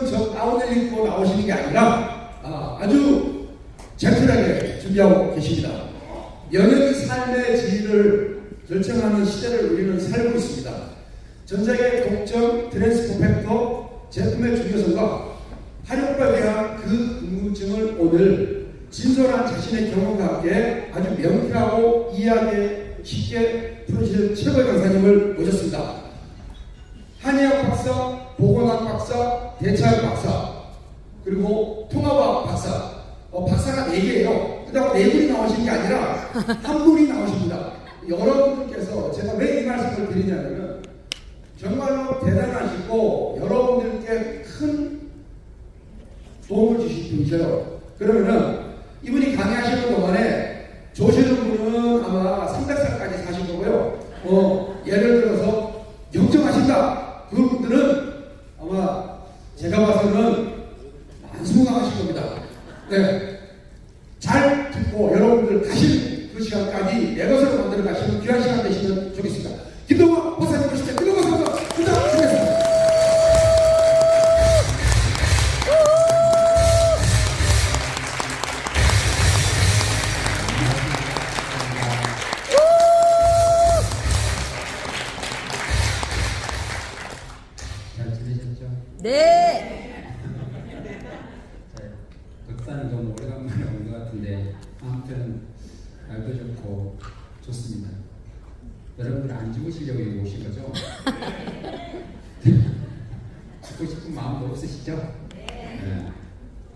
저 가운을 입고 나오시는 게 아니라 아주 젠틀하게 준비하고 계십니다. 연예인 삶의 질을 결정하는 시대를 우리는 살고 있습니다. 전작의 독점, 트랜스포펙터, 제품의 중요성과 활용법에 대한 그 궁금증을 오늘 진솔한 자신의 경험과 함께 아주 명쾌하고 이해하기 쉽게 풀어주실 최고의 강사님을 모셨습니다. 한의학 박사, 보건학 박사, 대체학 박사, 그리고 통합학 박사. 박사가 4개예요. 그렇다고 4분이 나오신 게 아니라 한 분이 나오십니다. 여러분들께서 제가 왜 이 말씀을 드리냐면 정말로 대단하시고 여러분들께 큰 도움을 주실 분이세요. 그러면은 이분이 강의하시는 동안에 조시는 분은 아마 300살까지 사실 거고요. 예를 들어서 영정하신다. 그분들은 아마 제가 봐서는 만수무강하실 겁니다. 네. 잘 듣고 여러분들 가실 그 시간까지 내 것으로 만들어 가시는 귀한 시간 되시면 좋겠습니다. 김동원 박사님 모시죠. 김동원 박사 부탁드리겠습니다. 잘 지내셨죠? 네. 덕산은 너무 오래간만에 온 것 같은데 아무튼 날도 좋고 좋습니다. 여러분들 안 죽으시려고 여기 오신 거죠? 죽고 싶은 마음도 없으시죠? 네.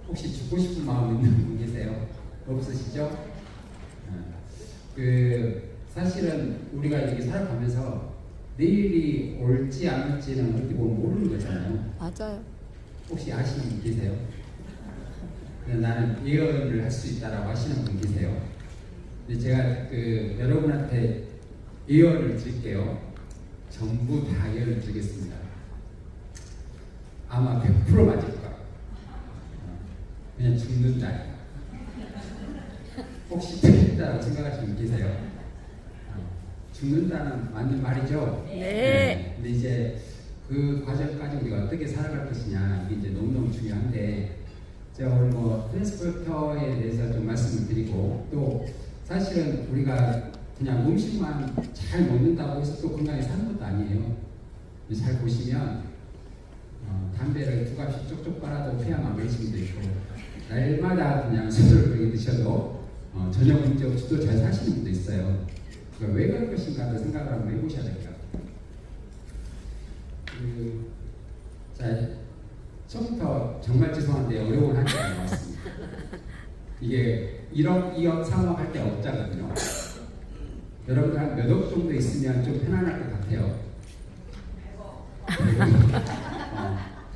혹시 죽고 싶은 마음 있는 분 계세요? 없으시죠? 사실은 우리가 여기 살아가면서 내일이 올지 안 올지는 어떻게 보면 모르는 거잖아요. 맞아요. 혹시 아시는 분 계세요? 나는 예언을 할 수 있다라고 하시는 분 계세요? 근데 제가 여러분한테 예언을 드릴게요. 전부 다 예언을 드리겠습니다. 아마 100% 맞을 거예요. 그냥 죽는다. 혹시 틀린다고 생각하시는 분 계세요? 죽는다는 맞는 말이죠? 네. 근데 이제 그 과정까지 우리가 어떻게 살아갈 것이냐 이게 이제 너무너무 중요한데 제가 오늘 트랜스포터에 대해서 좀 말씀을 드리고 또 사실은 우리가 그냥 음식만 잘 먹는다고 해서 또 건강히 사는 것도 아니에요. 잘 보시면 담배를 2갑씩 쪽쪽 빨아도 폐암 걸리시는 분도 있고 날마다 그냥 소주를 드셔도 전혀 문제 없이 또 잘 사시는 분도 있어요. 그러니까 왜 그럴 것인가를 생각을 한번 해보셔야 될 것 같아요. 자, 처음부터 정말 죄송한데 어려운 한계가 나왔습니다. 이게 1억, 2억, 3억 할 때 억자거든요. 여러분들 한 몇 억 정도 있으면 좀 편안할 것 같아요.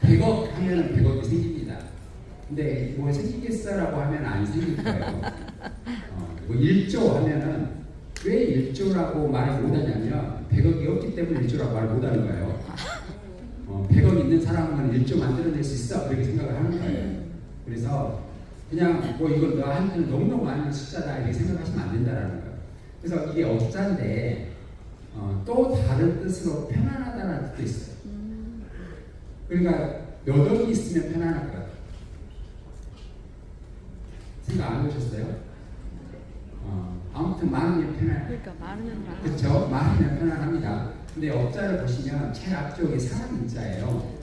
100억 하면 100억이 생깁니다. 근데 뭐 생기겠어라고 하면 안 생길 거예요. 1조 하면은 왜 1조라고 말을 못하냐면 100억이 없기 때문에 1조라고 말을 못하는 거예요. 100억 있는 사람은 1조 만들어낼 수 있어 이렇게 생각을 하는 거예요. 그래서 그냥 이건 너한테는 너무너무 많은 숫자다 이렇게 생각하시면 안 된다라는 거예요. 그래서 이게 억자인데 또 다른 뜻으로 편안하다는 뜻도 있어요. 그러니까 몇 억이 있으면 편안할 것 같아요. 생각 안 해보셨어요? 아무튼 많으면 편안해요. 그러니까 많으면 많아. 그렇죠? 많으면 편안합니다. 근데 억자를 보시면 제일 앞쪽에 사람 인자예요.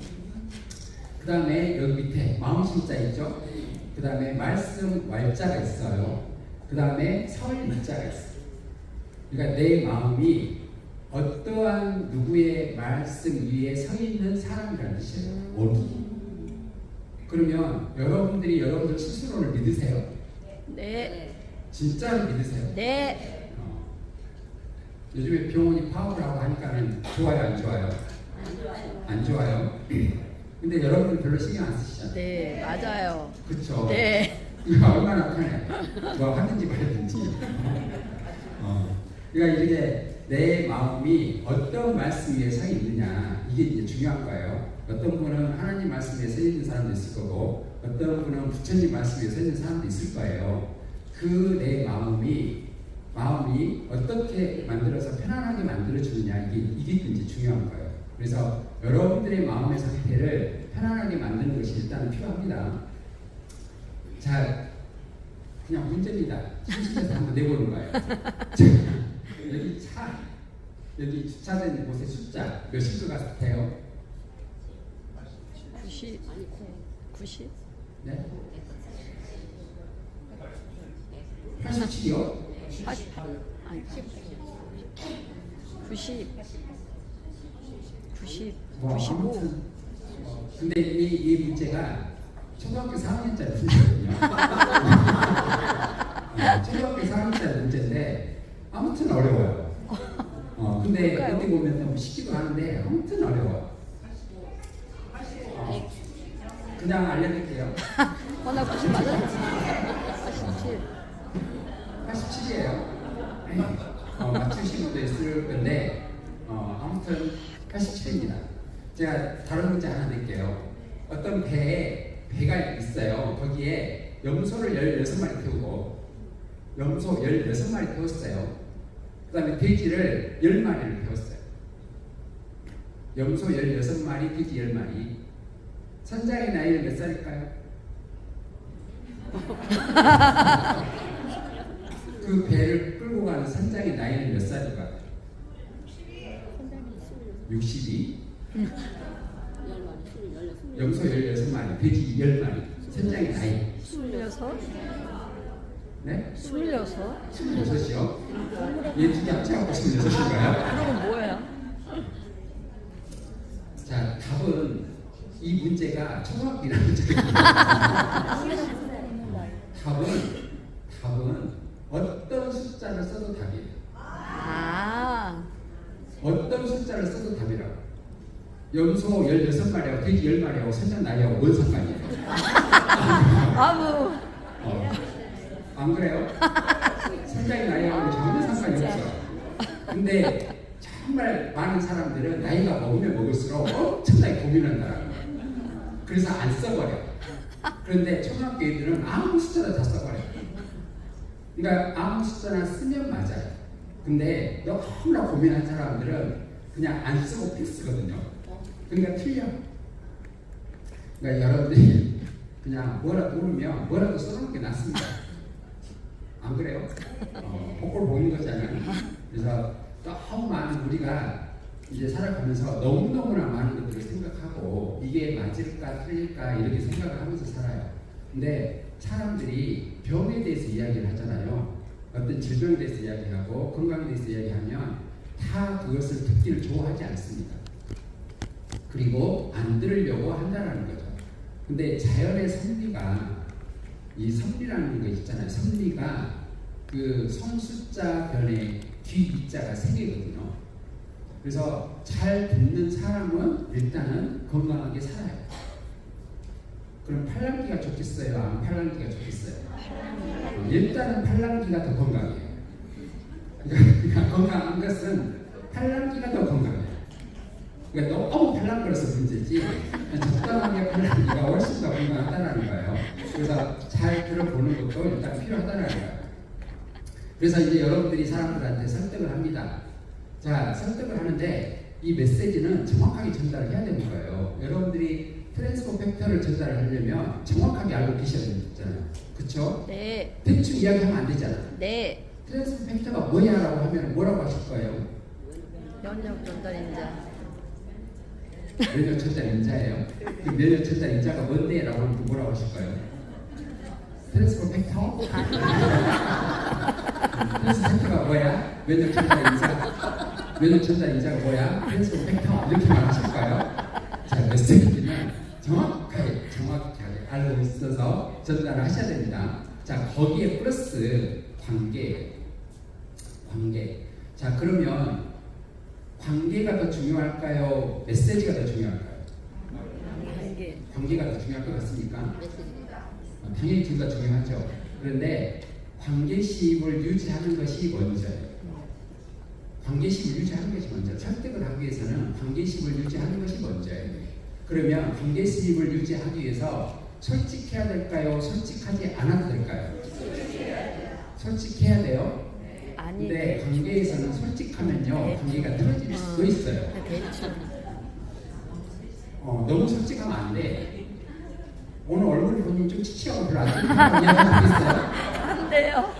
그 다음에 여기 밑에 마음심자 있죠? 그 다음에 말씀 왈자가 있어요. 그 다음에 설 인자가 있어요. 그러니까 내 마음이 어떠한 누구의 말씀 위에 서 있는 사람이라는 뜻이에요. 어디? 그러면 여러분들이 여러분들 스스로를 믿으세요? 네. 진짜로 믿으세요? 네. 요즘에 병원이 파업이라고 하니까는 좋아요, 안 좋아요? 안 좋아요. 근데 여러분들 별로 신경 안 쓰시잖아요. 네, 맞아요. 그렇죠. 네. 이거 얼마나 편해. 뭐 하든지 말든지. 그러니까 이렇게 내 마음이 어떤 말씀 위에 서 있느냐 이게 이제 중요한 거예요. 어떤 분은 하나님 말씀 위에 서 있는 사람도 있을 거고 어떤 분은 부처님 말씀 위에 서 있는 사람도 있을 거예요. 그 내 마음이 어떻게 만들어서 편안하게 만들어주느냐 이게 이제 중요한 거예요. 그래서 여러분들의 마음의 상태를 편안하게 만드는 것이 일단은 필요합니다. 자, 그냥 문제입니다. 심심해서 한번 내보는 거예요. 자, 여기 주차된 곳의 숫자 몇일 것 같아요? 90. 90. 네? 87이요? 88. 아니. 90. 90. 뭐 95. 아무튼 근데 이 문제가 초등학교 4학년짜리 문제거든요. 초등학교 4학년짜리 문제인데 아무튼 어려워요. 근데 뭘까요? 어떻게 보면 너무 쉽기도 하는데 아무튼 어려워요. 그냥 알려드릴게요. 나 90 맞아? 87. 87이에요. 맞추신 분도 있을 건데 아무튼 87입니다. 제가 다른 문제 하나 낼게요. 어떤 배가 있어요. 거기에 염소를 16마리 태우고 염소 16마리 태웠어요. 그 다음에 돼지를 10마리를 태웠어요. 염소 16마리, 돼지 10마리. 선장의 나이는 몇 살일까요? 그 배를 끌고 가는 선장의 나이는 몇 살일까요? 62. 염소 16마리, 돼지 10마리. 선장의 나이. 26? 네? 26? 26이요? 얘 두 개 합쳐갖고 26인가요? 그러면 뭐예요? 자, 답은 이 문제가 초등학교 1학년짜리 답은 어떤 숫자를 써도 답이에요. 아. 어떤 숫자를 써도 답이라고. 염소 16마리하고 돼지 10마리하고 선장 나이하고 뭔 상관이에요? 아무. 안 그래요? 선장의 나이하고는 전혀 상관이 없어. 근데 정말 많은 사람들은 나이가 먹으면 먹을수록 엄청나게 고민한다라는 거예요. 그래서 안 써버려. 그런데 초등학교 애들은 아무 숫자나 다 써버려. 그러니까 아무 숫자나 쓰면 맞아요. 근데 너무나 고민한 사람들은 그냥 안 쓰고 필수거든요. 그러니까 틀려. 그러니까 여러분들이 그냥 뭐라도 모르면 뭐라도 써놓는 게 낫습니다. 안 그래요? 복골 보이는 거잖아요. 그래서 너무 많은 우리가 이제 살아가면서 너무너무나 많은 것들을 생각하고 이게 맞을까 틀릴까 이렇게 생각을 하면서 살아요. 근데 사람들이 병에 대해서 이야기를 하잖아요. 어떤 질병에 대해서 이야기하고 건강에 대해서 이야기하면 다 그것을 듣기를 좋아하지 않습니다. 그리고 안 들으려고 한다는 거죠. 근데 자연의 섭리가 이 섭리라는 거 있잖아요. 섭리가 그 손숫자 변에 귀 이자가 세 개거든요. 그래서 잘 듣는 사람은 일단은 건강하게 살아요. 그럼 팔랑귀가 좋겠어요? 안 팔랑귀가 좋겠어요? 일단은 팔랑귀가 더 건강해요. 그러니까 건강한 것은 팔랑귀가 더 건강해요. 그러니까 너무 팔랑거려서 문제지 적당하게 팔랑귀가 훨씬 더 건강하다는 거예요. 그래서 잘 들어보는 것도 일단 필요하다는 거예요. 그래서 이제 여러분들이 사람들한테 설득을 합니다. 자, 설득을 하는데 이 메시지는 정확하게 전달을 해야 되는 거예요. 여러분들이 트랜스포 팩터를 전달을 하려면 정확하게 알고 계셔야 되잖아요. 그쵸? 네. 대충 이야기하면 안 되잖아요. 네. 트랜스포 팩터가 뭐냐라고 하면 뭐라고 하실 거예요? 면역 전달 인자. 면역 전달 인자예요. 그 면역 전달 인자가 뭔데? 라고 하면 뭐라고 하실 거예요? 트랜스포 팩터? 트랜스포 팩터가 뭐야? 면역 전달 인자. 면역 전달 인자가 뭐야? 트랜스포 팩터. 이렇게 말하실까요? 자, 메시지는 정확하게 알고 있어서 전달을 하셔야 됩니다. 자, 거기에 플러스 관계. 자, 그러면 관계가 더 중요할까요? 메시지가 더 중요할까요? 관계가 더 중요할 것 같습니까? 당연히 둘 다 중요하죠. 그런데 관계심을 유지하는 것이 먼저예요. 관계심을 유지하는 것이 먼저. 설득을 하기 위해서는 관계심을 유지하는 것이 먼저예요. 그러면 관계심을 유지하기 위해서 솔직해야 될까요? 솔직하지 않아도 될까요? 솔직해야 돼요. 근데 관계에서는 솔직하면요 관계가 틀어질 수도 있어요. 너무 솔직하면 안 돼. 오늘 얼굴 보니 좀 치치하고 별로 안 좋다고 이야기하겠어요? 안 돼요.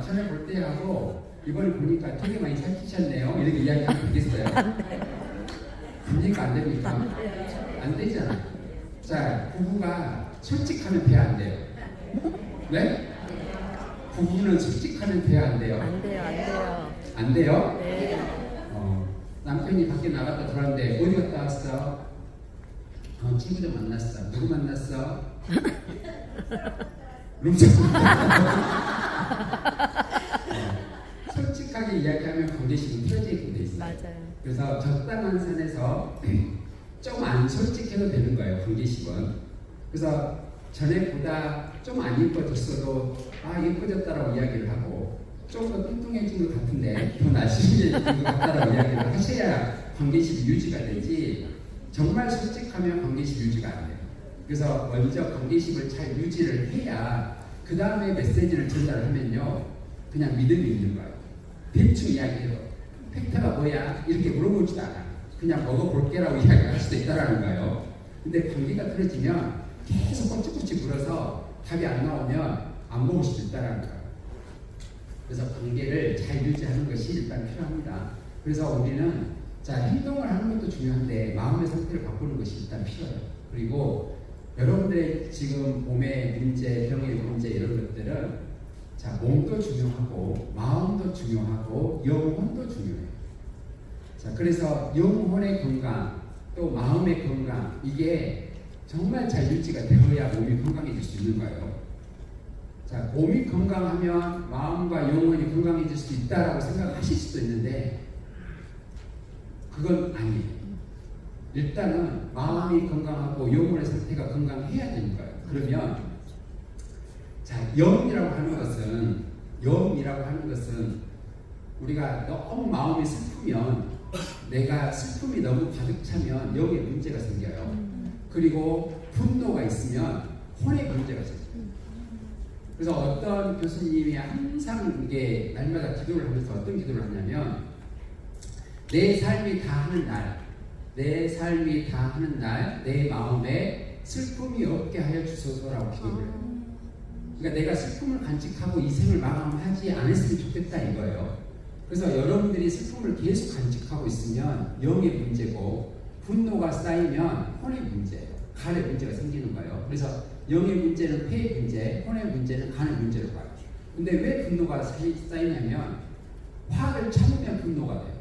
전에 볼 때하고 이번에 보니까 되게 많이 살찌셨네요. 이렇게 이야기하면 되겠어요? 됩니까? 안 됩니까? 안 되잖아. 자, 부부가 솔직하면 돼, 안 돼요? 네? 부부는 솔직하면 돼요, 안 돼요? 안 돼요. 안 돼요. 안 돼요? 네. 남편이 밖에 나갔다 들어왔는데 어디 갔다 왔어? 친구들 만났어. 누구 만났어? 룸장. 솔직하게 이야기하면 관계심은 틀어지게 돼 있어요. 맞아요. 그래서 적당한 선에서 좀 안 솔직해도 되는 거예요. 관계심은. 그래서 전에보다 좀 안 예뻐졌어도 예뻐졌다라고 이야기를 하고 좀 더 뚱뚱해진 것 같은데 더 날씬해진 것 같다라고 이야기를 하셔야 관계심이 유지가 되지. 정말 솔직하면 관계심 유지가 안 돼요. 그래서 먼저 관계심을 잘 유지를 해야 그 다음에 메시지를 전달하면요 그냥 믿음이 있는 거예요. 대충 이야기해요. 팩트가 뭐야? 이렇게 물어보지도 않아. 그냥 먹어볼게라고 이야기할 수도 있다라는 거예요. 근데 관계가 틀어지면 계속 꼬치꼬치 물어서 답이 안 나오면 안 먹을 수도 있다라는 거예요. 그래서 관계를 잘 유지하는 것이 일단 필요합니다. 그래서 우리는 행동을 하는 것도 중요한데 마음의 상태를 바꾸는 것이 일단 필요해요. 그리고 여러분들의 지금 몸의 문제, 병의 문제 이런 것들은 몸도 중요하고 마음도 중요하고 영혼도 중요해요. 그래서 영혼의 건강 또 마음의 건강 이게 정말 잘 유지가 되어야 몸이 건강해질 수 있는 거예요. 몸이 건강하면 마음과 영혼이 건강해질 수 있다라고 생각하실 수도 있는데 그건 아니에요. 일단은 마음이 건강하고 영혼의 상태가 건강해야 되는 거예요. 그러면 영이라고 하는 것은 우리가 너무 마음이 슬프면 내가 슬픔이 너무 가득 차면 영의 문제가 생겨요. 그리고 분노가 있으면 혼의 문제가 생겨요. 그래서 어떤 교수님이 항상 이게 날마다 기도를 하면서 어떤 기도를 하냐면 내 삶이 다하는 날 내 마음에 슬픔이 없게 하여 주소서라고 기도를 해요. 그러니까 내가 슬픔을 간직하고 이 생을 마감하지 않았으면 좋겠다 이거예요. 그래서 여러분들이 슬픔을 계속 간직하고 있으면 영의 문제고 분노가 쌓이면 혼의 문제예요. 간의 문제가 생기는 거예요. 그래서 영의 문제는 폐의 문제, 혼의 문제는 간의 문제로 가요. 근데 왜 분노가 쌓이냐면 화를 참으면 분노가 돼요.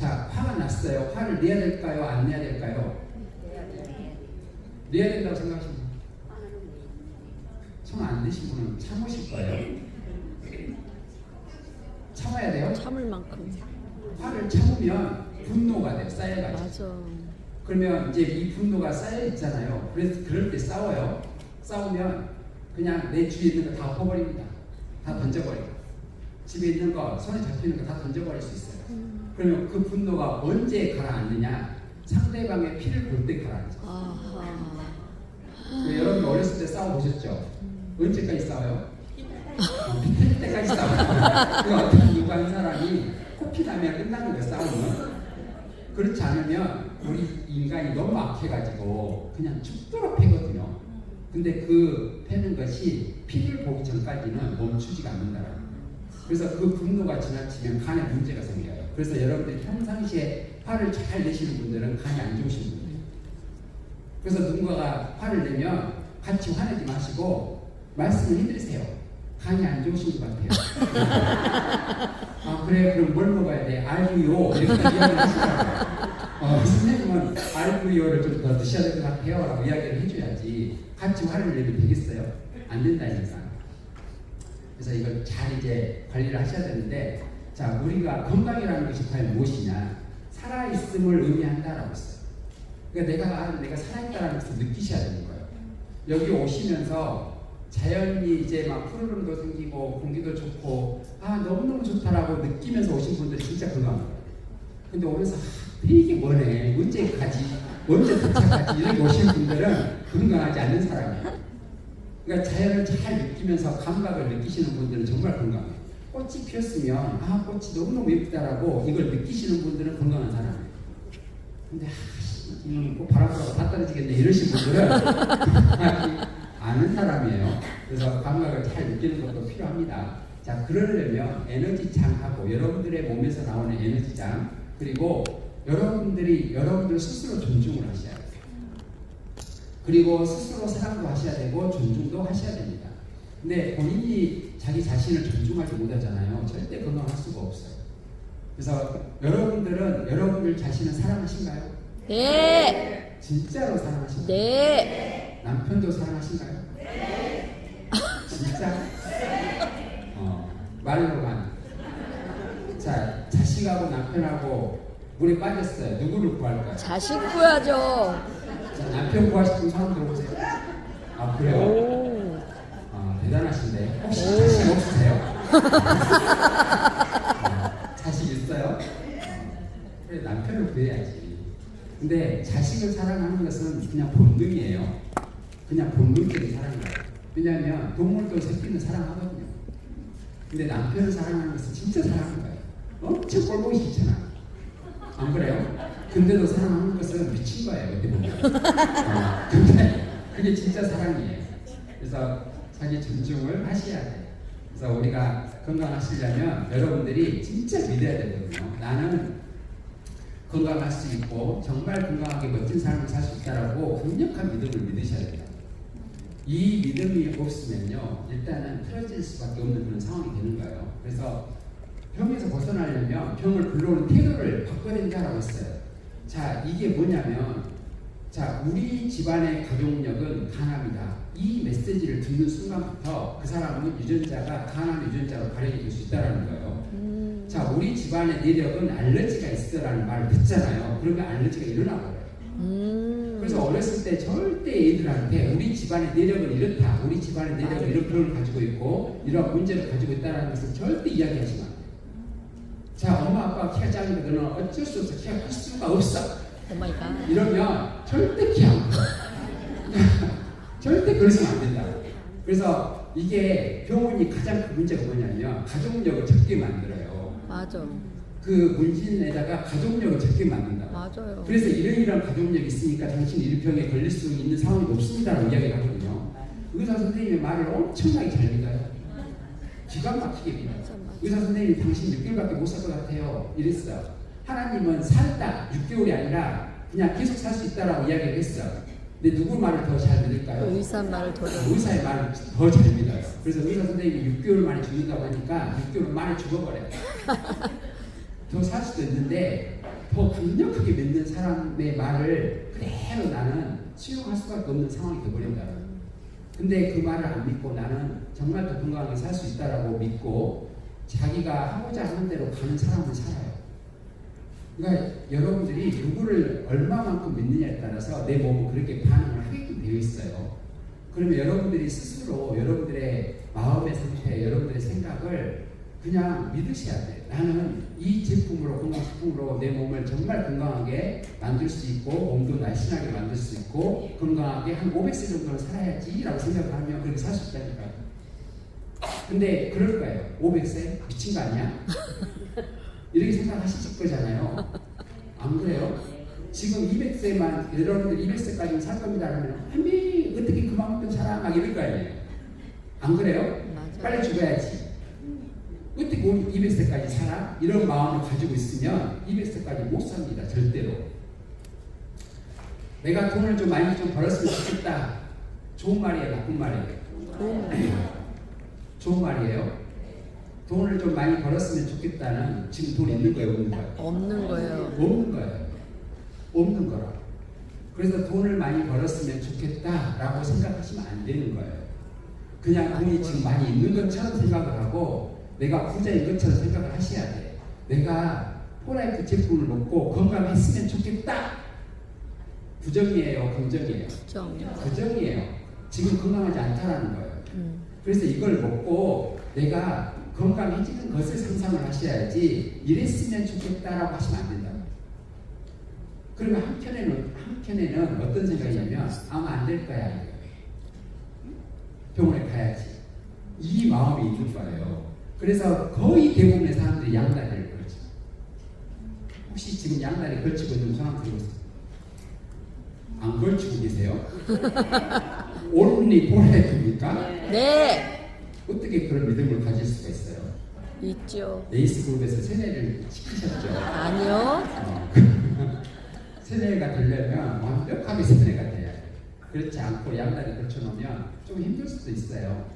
화가 났어요. 화를 내야 될까요? 안 내야 될까요? 내야 된다고 생각하십니까? 손 안 드신 분은 참으실 거예요. 참아야 돼요? 참을 만큼. 화를 참으면 분노가 돼요. 쌓여가지고. 맞아. 그러면 이제 이 분노가 쌓여 있잖아요. 그래서 그럴 때 싸워요. 싸우면 그냥 내 주위에 있는 거 다 엎어버립니다. 다 던져버려요. 집에 있는 거, 손에 잡히는 거 다 던져버릴 수 있어요. 그러면 그 분노가 언제 가라앉느냐? 상대방의 피를 볼 때 가라앉아요. 여러분 어렸을 때 싸워보셨죠? 언제까지 싸워요? 피 튈 때까지 싸워요. 어떤 누구 한 사람이 코피 나면 끝나는 거예요, 싸움은. 그렇지 않으면 우리 인간이 너무 악해가지고 그냥 죽도록 패거든요. 근데 그 패는 것이 피를 보기 전까지는 멈추지가 않는다라는 거예요. 그래서 그 분노가 지나치면 간에 문제가 생겨요. 그래서 여러분들이 평상시에 화를 잘 내시는 분들은 간이 안 좋으신 분이에요. 그래서 누군가가 화를 내면 같이 화내지 마시고 말씀을 해드리세요. 간이 안 좋으신 것 같아요. 그래, 그럼 뭘 먹어야 돼? 알구요. 이렇게 이야기를 하시더라고요. 선생님은 알구요를 좀 더 드셔야 될 것 같아요. 라고 이야기를 해줘야지 같이 화를 내면 되겠어요? 안 된다니까. 그래서 이걸 잘 이제 관리를 하셔야 되는데, 우리가 건강이라는 것이 과연 무엇이냐? 살아있음을 의미한다라고 했어요. 그러니까 내가 살아있다라는 것을 느끼셔야 되는 거예요. 여기 오시면서 자연이 이제 막 푸르름도 생기고 공기도 좋고 너무너무 좋다라고 느끼면서 오신 분들이 진짜 건강해요. 근데 오면서 이게 뭐네, 언제 가지, 언제 도착하지 이렇게 오신 분들은 건강하지 않는 사람이에요. 그러니까 자연을 잘 느끼면서 감각을 느끼시는 분들은 정말 건강해요. 꽃이 피었으면 꽃이 너무너무 예쁘다라고 이걸 느끼시는 분들은 건강한 사람이에요. 근데 이놈 꼭 바람으로 다 떨어지겠네 이러신 분들은 아는 사람이에요. 그래서 감각을 잘 느끼는 것도 필요합니다. 자, 그러려면 에너지장하고 여러분들의 몸에서 나오는 에너지장, 그리고 여러분들 스스로 존중을 하셔야 돼요. 그리고 스스로 사랑도 하셔야 되고 존중도 하셔야 됩니다. 근데 본인이 자기 자신을 존중하지 못하잖아요. 절대 건강할 수가 없어요. 그래서 여러분들 자신을 사랑하신가요? 네. 진짜로 사랑하신가요? 네. 남편도 사랑하신가요? 진짜? 말로만. 자, 자식하고 남편하고 물에 빠졌어요. 누구를 구할까요? 자식 구하죠. 자, 남편 구하시는 사람 들어보세요. 아, 그래요? 오. 대단하신데. 혹시 자식 없으세요? 자식 있어요? 그래, 남편을 구해야지. 근데 자식을 사랑하는 것은 그냥 본능이에요. 그냥 본능적인 사랑이에요. 왜냐하면 동물도 새끼는 사랑하거든요. 근데 남편을 사랑하는 것은 진짜 사랑하는 거예요. 엄청 꼴보기 싫잖아. 안 그래요? 근데도 사랑하는 것은 미친 거예요. 어떻게 보면. 근데 그게 진짜 사랑이에요. 그래서 자기 존중을 하셔야 돼요. 그래서 우리가 건강하시려면 여러분들이 진짜 믿어야 되거든요. 나는 건강할 수 있고 정말 건강하게 멋진 삶을 살 수 있다라고 강력한 믿음을 믿으셔야 돼요. 이 믿음이 없으면요, 일단은 틀어질 수밖에 없는 그런 상황이 되는 거예요. 그래서 병에서 벗어나려면 병을 불러오는 태도를 바꿔야 된다라고 했어요. 자, 이게 뭐냐면, 자, 우리 집안의 가족력은 강합니다. 이 메시지를 듣는 순간부터 그 사람은 유전자가 강한 유전자로 발현이 될 수 있다는 거예요. 자, 우리 집안의 내력은 알러지가 있어라는 말을 듣잖아요. 그러면 알러지가 일어나버려요. 그래서 어렸을 때 절대 애들한테 우리 집안의 내력은 이렇다, 우리 집안의 내력은 이런 병을 가지고 있고 이런 문제를 가지고 있다는 것을 절대 이야기하시면 안 돼요. 자, 엄마 아빠 키가 작으니까 너는 어쩔 수 없어, 키가 클 수가 없어, 오마이갓. 이러면 절대 키 안 커. 절대 그러시면 안 된다. 그래서 이게 병원이 가장 큰 문제가 뭐냐면 가족력을 적게 만들어요. 맞아. 그 문진에다가 가족력을 적게 만든다. 맞아요. 그래서 이런 가족력이 있으니까 당신이 일병에 걸릴 수 있는 상황이 높습니다라고 이야기를 하거든요. 의사 선생님의 말을 엄청나게 잘 믿어요. 기가 막히게 믿어요. 의사 선생님이 당신 6개월밖에 못 살 것 같아요, 이랬어요. 하나님은 살다 6개월이 아니라 그냥 계속 살 수 있다라고 이야기를 했어요. 근데 누구 말을 더 잘 믿을까요? 의사 말을 더 의사의 말을 더 잘 믿어요. 그래서 의사 선생님이 6개월 만에 죽는다고 하니까 6개월 만에 죽어버려요. 더 살 수도 있는데 더 강력하게 믿는 사람의 말을 그대로 나는 수용할 수밖에 없는 상황이 되어버린다. 근데 그 말을 안 믿고 나는 정말 더 건강하게 살 수 있다라고 믿고 자기가 하고자 하는 대로 가는 사람은 살아요. 그러니까 여러분들이 누구를 얼마만큼 믿느냐에 따라서 내 몸은 그렇게 반응을 하게끔 되어 있어요. 그러면 여러분들이 스스로 여러분들의 마음의 상태, 여러분들의 생각을 그냥 믿으셔야 돼요. 나는 이 제품으로, 건강식품으로 내 몸을 정말 건강하게 만들 수 있고 몸도 날씬하게 만들 수 있고 건강하게 한 500세 정도는 살아야지 라고 생각을 하면 그렇게 살 수 있다니까요. 근데 그럴 거예요. 500세? 미친 거 아니야? 이렇게 생각하실 거잖아요. 안 그래요? 지금 200세만, 여러분들 200세까지 살 겁니다 하면 한미 어떻게 그만큼 살아? 막 이럴 거 아니에요. 안 그래요? 맞아. 빨리 죽어야지. 어떻게 200세까지 살아? 이런 마음을 가지고 있으면 200세까지 못 삽니다. 절대로. 내가 돈을 좀 많이 좀 벌었으면 좋겠다. 좋은 말이에요? 나쁜 말이에요? 좋은 말이에요. 돈을 좀 많이 벌었으면 좋겠다는, 지금 돈 있는 거예요? 없는 거예요? 없는 거예요. 없는 거예요. 없는 거라. 그래서 돈을 많이 벌었으면 좋겠다라고 생각하시면 안 되는 거예요. 그냥 돈이 지금 많이 있는 것처럼 생각을 하고 내가 부자인 것처럼 생각을 하셔야 돼. 내가 포라이프 제품을 먹고 건강했으면 좋겠다. 부정이에요? 긍정이에요? 부정이에요. 지금 건강하지 않다라는 거예요. 그래서 이걸 먹고 내가 건강해지는 것을 상상을 하셔야지 이랬으면 좋겠다라고 하시면 안 된다. 그러면 한편에는 어떤 생각이냐면 아마 안 될 거야. 병원에 가야지. 이 마음이 있는 거예요. 그래서 거의 대부분의 사람들이 양다리를 걸죠. 혹시 지금 양다리 걸치고 있는 사람 들고 있어요? 안 걸치고 계세요? 온리 보라입니까? 네. 어떻게 그런 믿음을 가질 수가 있어요? 있죠. 에이스 그룹에서 세뇌를 시키셨죠? 아니요. 세뇌가 되려면 완벽하게 세뇌가 돼야 돼요. 그렇지 않고 양다리 걸쳐놓으면 좀 힘들 수도 있어요.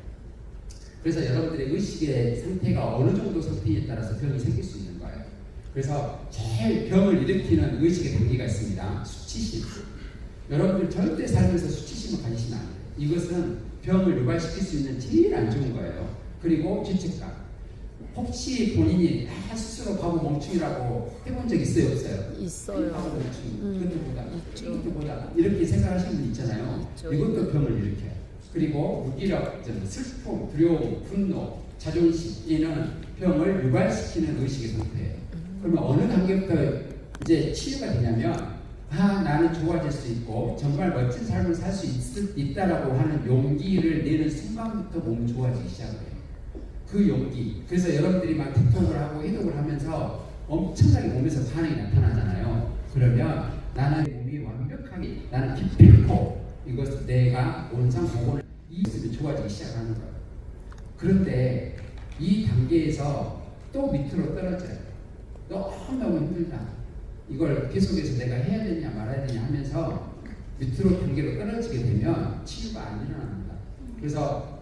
그래서 여러분들의 의식의 상태가 어느 정도 상태에 따라서 병이 생길 수 있는 거예요. 그래서 제일 병을 일으키는 의식의 단계가 있습니다. 수치심. 여러분들 절대 살면서 수치심을 가지시면 안 돼요. 이것은 병을 유발시킬 수 있는 제일 안 좋은 거예요. 그리고 죄책감. 혹시 본인이 스스로 바보 멍충이라고 해본 적 있어요? 없어요? 있어요. 바보 멍충이. 이것도보다 있죠. 이것도보다 이렇게 생각하시는 분 있잖아요. 있죠. 이것도 병을 일으켜요. 그리고 무기력, 슬픔, 두려움, 분노, 자존심 이는 병을 유발시키는 의식의 상태예요. 그러면 어느 단계부터 이제 치유가 되냐면 나는 좋아질 수 있고 정말 멋진 삶을 살 수 있다라고 하는 용기를 내는 순간부터 몸이 좋아지기 시작해요. 그 용기. 그래서 여러분들이 막 틱톡을 하고 해독을 하면서 엄청나게 몸에서 반응이 나타나잖아요. 그러면 나는 몸이 완벽하게 나는 기필코 이것을 내가 원상복원을 이 모습이 좋아지기 시작하는 거예요. 그런데 이 단계에서 또 밑으로 떨어져요. 너무너무 힘들다. 이걸 계속해서 내가 해야 되냐 말아야 되냐 하면서 밑으로 단계로 떨어지게 되면 치유가 안 일어납니다. 그래서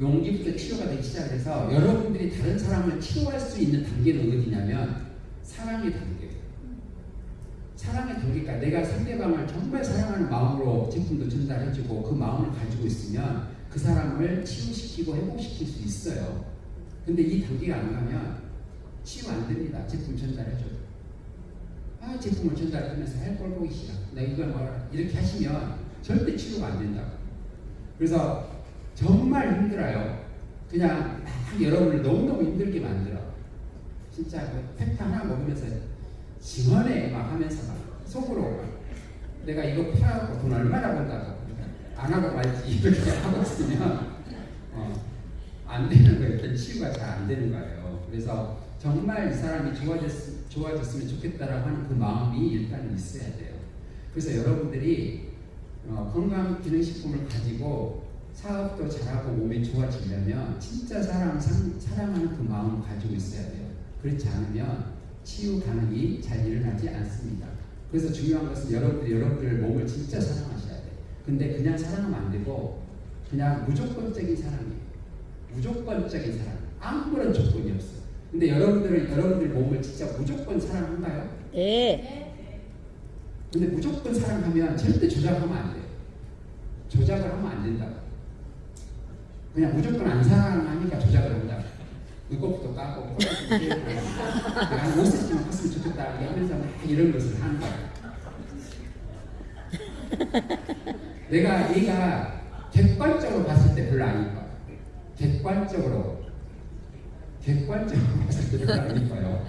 용기부터 치유가 되기 시작해서 여러분들이 다른 사람을 치유할 수 있는 단계는 어디냐면 사랑의 단계예요. 사랑의 단계가 내가 상대방을 정말 사랑하는 마음으로 제품도 전달해주고 그 마음을 가지고 있으면 그 사람을 치유시키고 회복시킬 수 있어요. 근데 이 단계가 안 가면 치유 안 됩니다. 제품 전달해줘도. 제품을 전달하면서 꼴 보기 싫어. 나 이걸 뭐라 이렇게 하시면 절대 치유가 안 된다고. 그래서 정말 힘들어요. 그냥 막 여러분을 너무너무 힘들게 만들어. 진짜 그 팩트 하나 먹으면서 증언해 막 하면서 막 속으로 막 내가 이거 팔아갖고 돈 얼마나 번다고 안 하고 말지 이렇게 하고 있으면 안 되는 거예요. 일단 치유가 잘 안 되는 거예요. 그래서 정말 이 사람이 좋아졌으면 좋겠다라고 하는 그 마음이 일단은 있어야 돼요. 그래서 여러분들이 건강기능식품을 가지고 사업도 잘하고 몸이 좋아지려면 진짜 사랑하는 그 마음을 가지고 있어야 돼요. 그렇지 않으면 치유 가능이 잘 일어나지 않습니다. 그래서 중요한 것은 여러분들의 몸을 진짜 사랑하셔야 돼요. 근데 그냥 사랑하면 안 되고 그냥 무조건적인 사랑이에요. 무조건적인 사랑. 아무런 조건이 없어요. 근데 여러분들 몸을 진짜 무조건 사랑한가요? 네. 근데 무조건 사랑하면 절대 조작하면 안 돼요. 조작을 하면 안 된다고. 그냥 무조건 안 사랑하니까 조작을 한다. 이것부터 까고 내가 5cm만 컸으면 좋겠다 하면서 막 이런 것을 하는 거야. 얘가 객관적으로 봤을 때 별로 안 이뻐요. 객관적으로 봤을 때 별로 안 이뻐요.